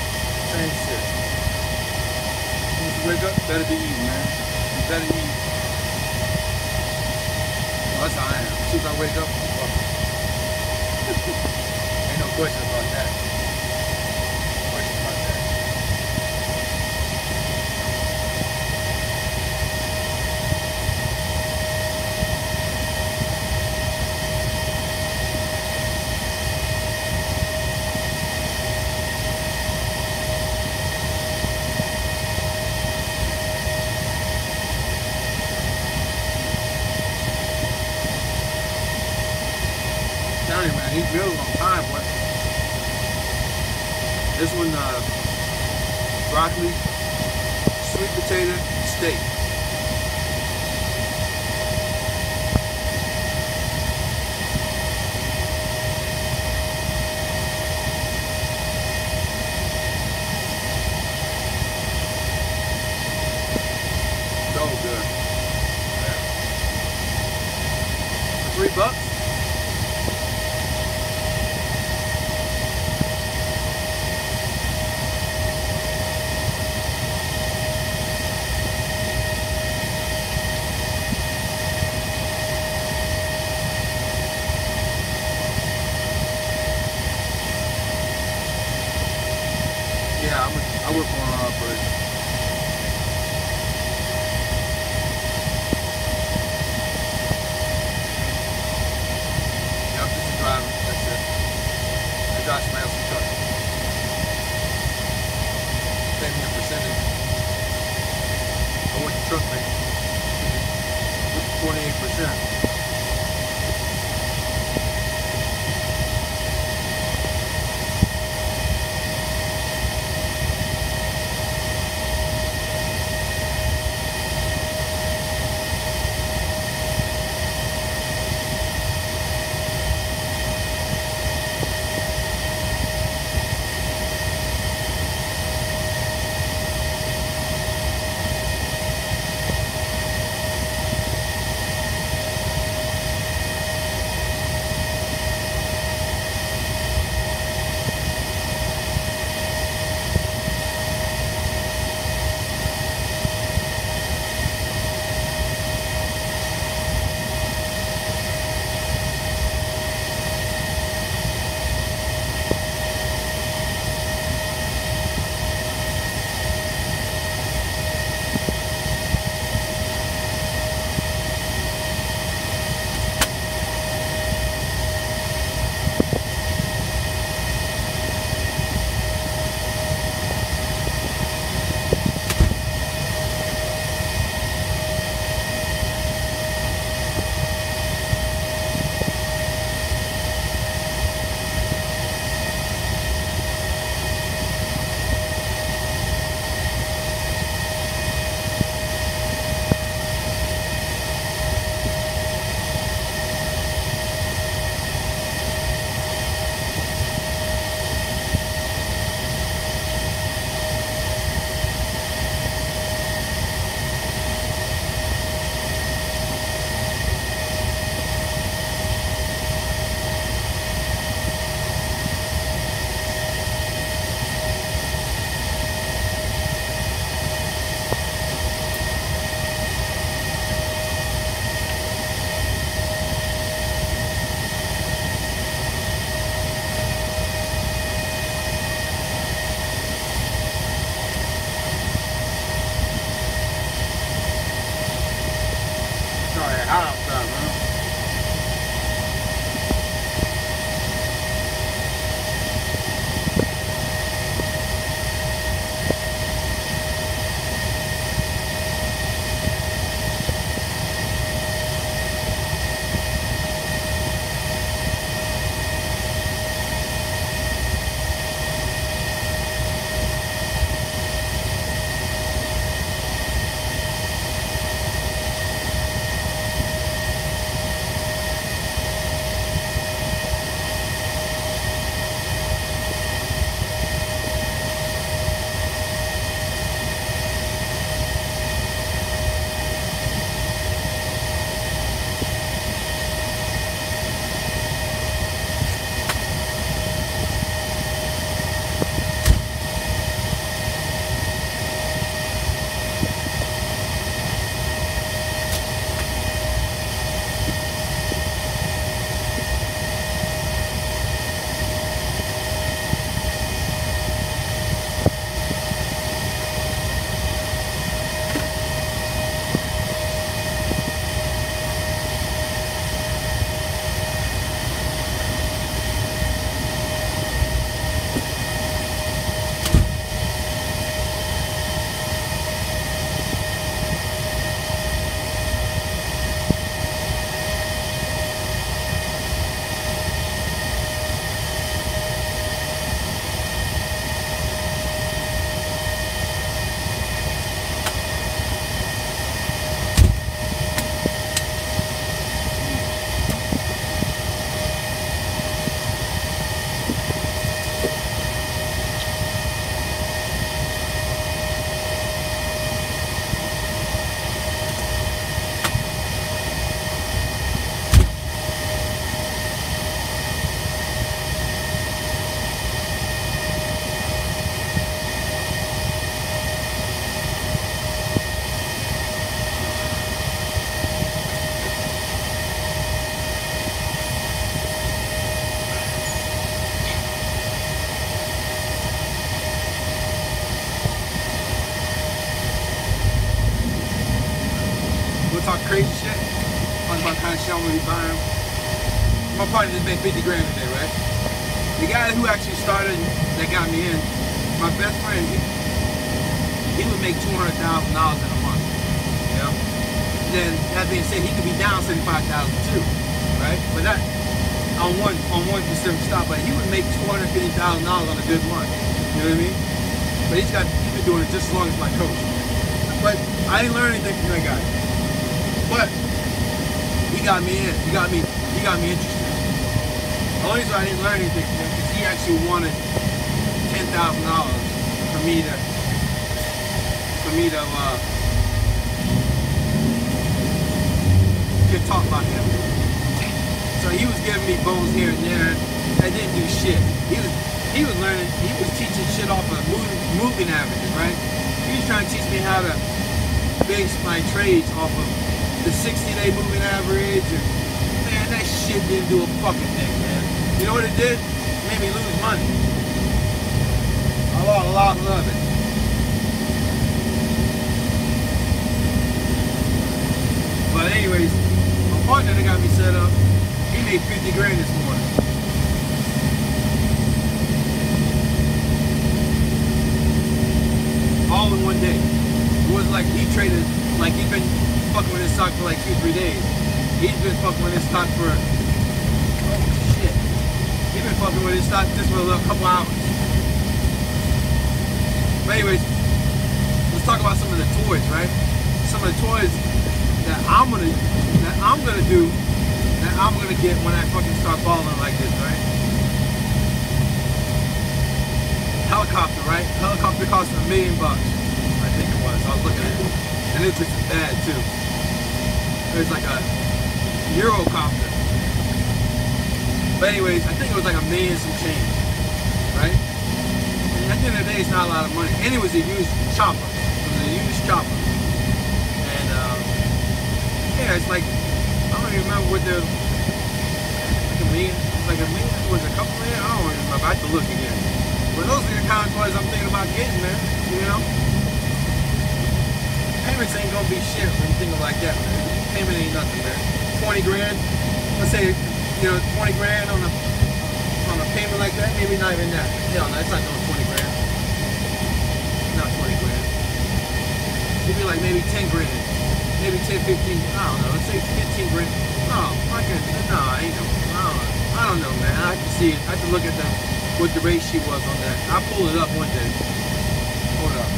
Same shit. As soon as you wake up, better be eating, man. You better eat. Well, that's how I am. As soon as I wake up, I'm fucking. question about that. Question about that. Telling you, man, he grilled on time, boy. This one, broccoli, sweet potato, steak. So good. Yeah. For $3? Yeah, I work on our operation. Yeah, I'm just a driver. That's it. I drive somebody else's truck. Pay me a percentage. I want the truck mate. 28%. Hot outside, man. talk crazy shit. Talk about kind of shit I'm gonna be buying. My partner just made 50 grand today, right? The guy who actually started, that got me in, my best friend, he would make $200,000 in a month, you know? Then, that being said, he could be down $75,000 too, right? But that, on one specific stop, but he would make $250,000 on a good month, you know what I mean? But he's been doing it just as long as my coach. But I didn't learn anything from that guy. But he got me in. He got me interested. The only reason I didn't learn anything from him is he actually wanted $10,000 for me to get taught by him. So he was giving me bones here and there. I didn't do shit. He was learning. He was teaching shit off of moving averages, right? He was trying to teach me how to base my trades off of the 60-day moving average, and man, that shit didn't do a fucking thing, man. You know what it did? It made me lose money. I lost a lot of it. But anyways, my partner that got me set up, he made 50 grand this morning. All in one day. It wasn't like he traded, like he's been fucking with his stock for like 2-3 days. He's been fucking with his stock for, oh shit. He's been fucking with his stock just for a couple hours. But anyways, let's talk about some of the toys, right? Some of the toys that I'm gonna do, that I'm gonna get when I fucking start balling like this, right? Helicopter, right? Helicopter costs $1 million, I think it was. I was looking at it, and it's just bad too. There's like a Eurocopter, but anyways, I think it was like $1 million some change, right? And at the end of the day, it's not a lot of money, and it was a used chopper. It was a used chopper, and yeah, it's like I don't even remember what the like $1 million, like $1 million, was it a couple million? I don't remember. I have to look again. But those are the kind of toys I'm thinking about getting, man. You know? Payments ain't gonna be shit when you think of like that, man. Payment ain't nothing, man. 20 grand, let's say, you know, 20 grand on a payment like that, maybe not even that. Hell no, it's not doing 20 grand. Not 20 grand. It'd be like maybe 10 grand. Maybe 10, 15, I don't know, let's say 15 grand. No, fucking, no, I ain't no, I don't know, man. I have to see it. I have to look at what the rate sheet was on that. I'll pull it up one day. Hold up.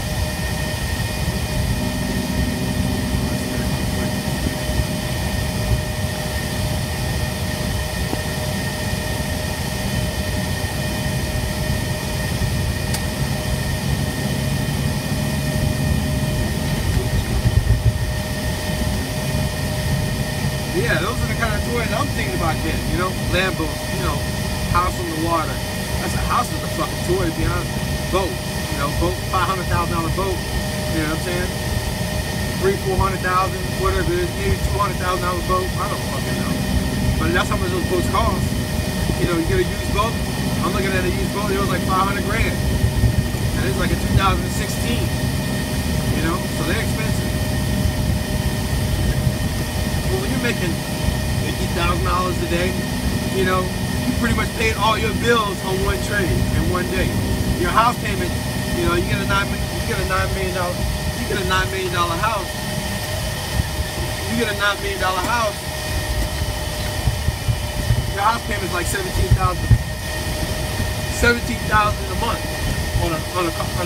Yeah, those are the kind of toys I'm thinking about getting, you know? Lambos, you know, house on the water. That's a house is a fucking toy, to be honest. Boat, you know, boat, $500,000 boat. You know what I'm saying? $300,000, $400,000, whatever it is, maybe $200,000 boat. I don't fucking know. But that's how much those boats cost. You know, you get a used boat. I'm looking at a used boat. It was like 500 grand, and it's like a 2016. You know, so they're expensive. Well, when you're making $50,000 a day, you know, you pretty much paid all your bills on one trade in one day. Your house payment, you know, you get a $9 million house. You get a $9 million house. Your house payment is like $17,000 a month on a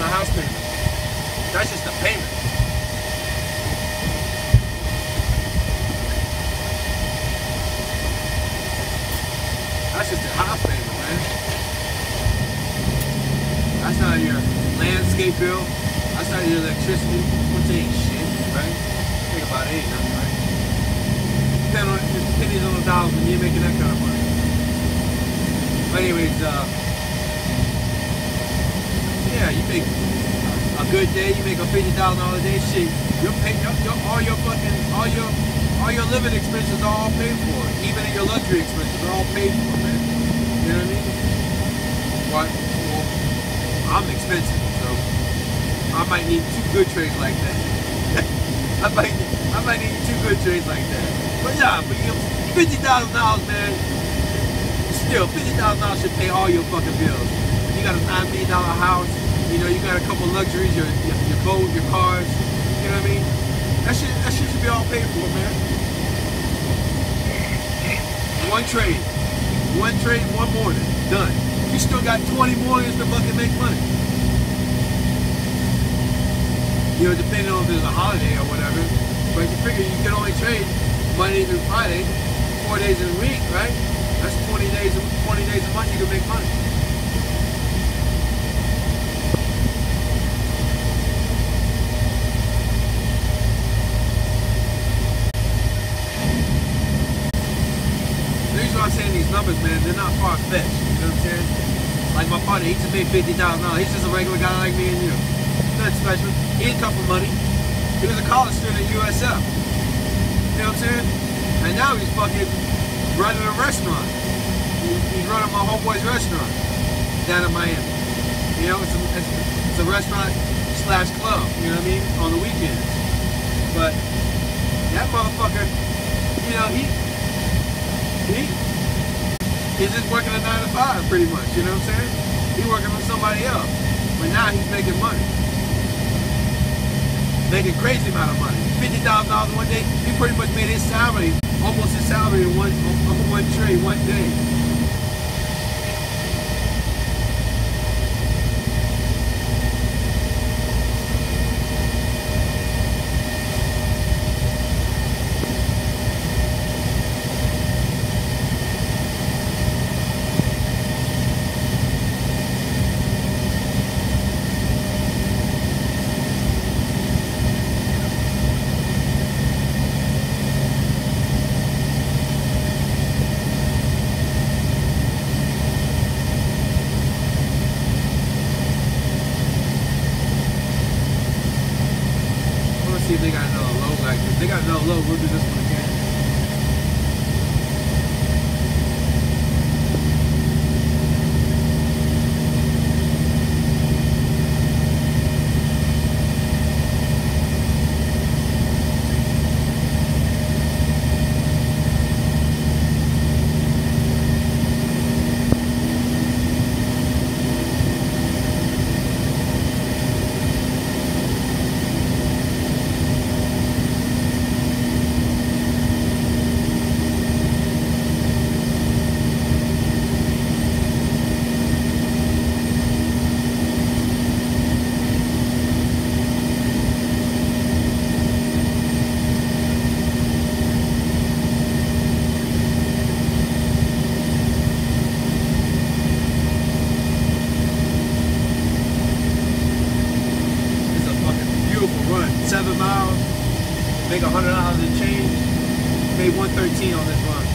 house payment. That's just the payment. That's just the house payment, man. That's not your landscape bill. That's not your electricity. Which ain't shit, right? Think about it, ain't nothing, right? It's pennies on the dollar when you're making that kind of money. But anyways, yeah, you make a good day, you make a $50,000 a day, shit. All your living expenses are all paid for. Even your luxury expenses are all paid for, man. You know what I mean? Well, I'm expensive, so I might need 2 good trades like that. I might need 2 good trades like that. But yeah, but you $50,000, man. Still, $50,000 should pay all your fucking bills. You got a $9 million house. You know, you got a couple luxuries, your boat, your cars. You know what I mean? That shit should be all paid for, man. One trade, one morning, done. You still got 20 mornings to fucking make money. You know, depending on if there's a holiday or whatever. But you figure you can only trade Monday through Friday, 4 days in a week, right? That's 20 days a month you can make money. The reason why I'm saying these numbers, man, they're not far-fetched. You know what I'm saying? Like my partner, he just made $50,000. He's just a regular guy like me and you. Nothing special. He didn't come from money. He was a college student at USF. You know what I'm saying? And now he's fucking running a restaurant. He's running my homeboy's restaurant down in Miami. You know, it's a restaurant / club, you know what I mean, on the weekends. But that motherfucker, you know, he's just working a 9 to 5 pretty much, you know what I'm saying? He's working for somebody else. But now he's making money. Making crazy amount of money. $50,000 one day, he pretty much made his salary, almost his salary in one trade, one day. See if they got another low like this. They got another low, we'll do this one again. Run 7 miles, make $100 and change, made $113 on this run.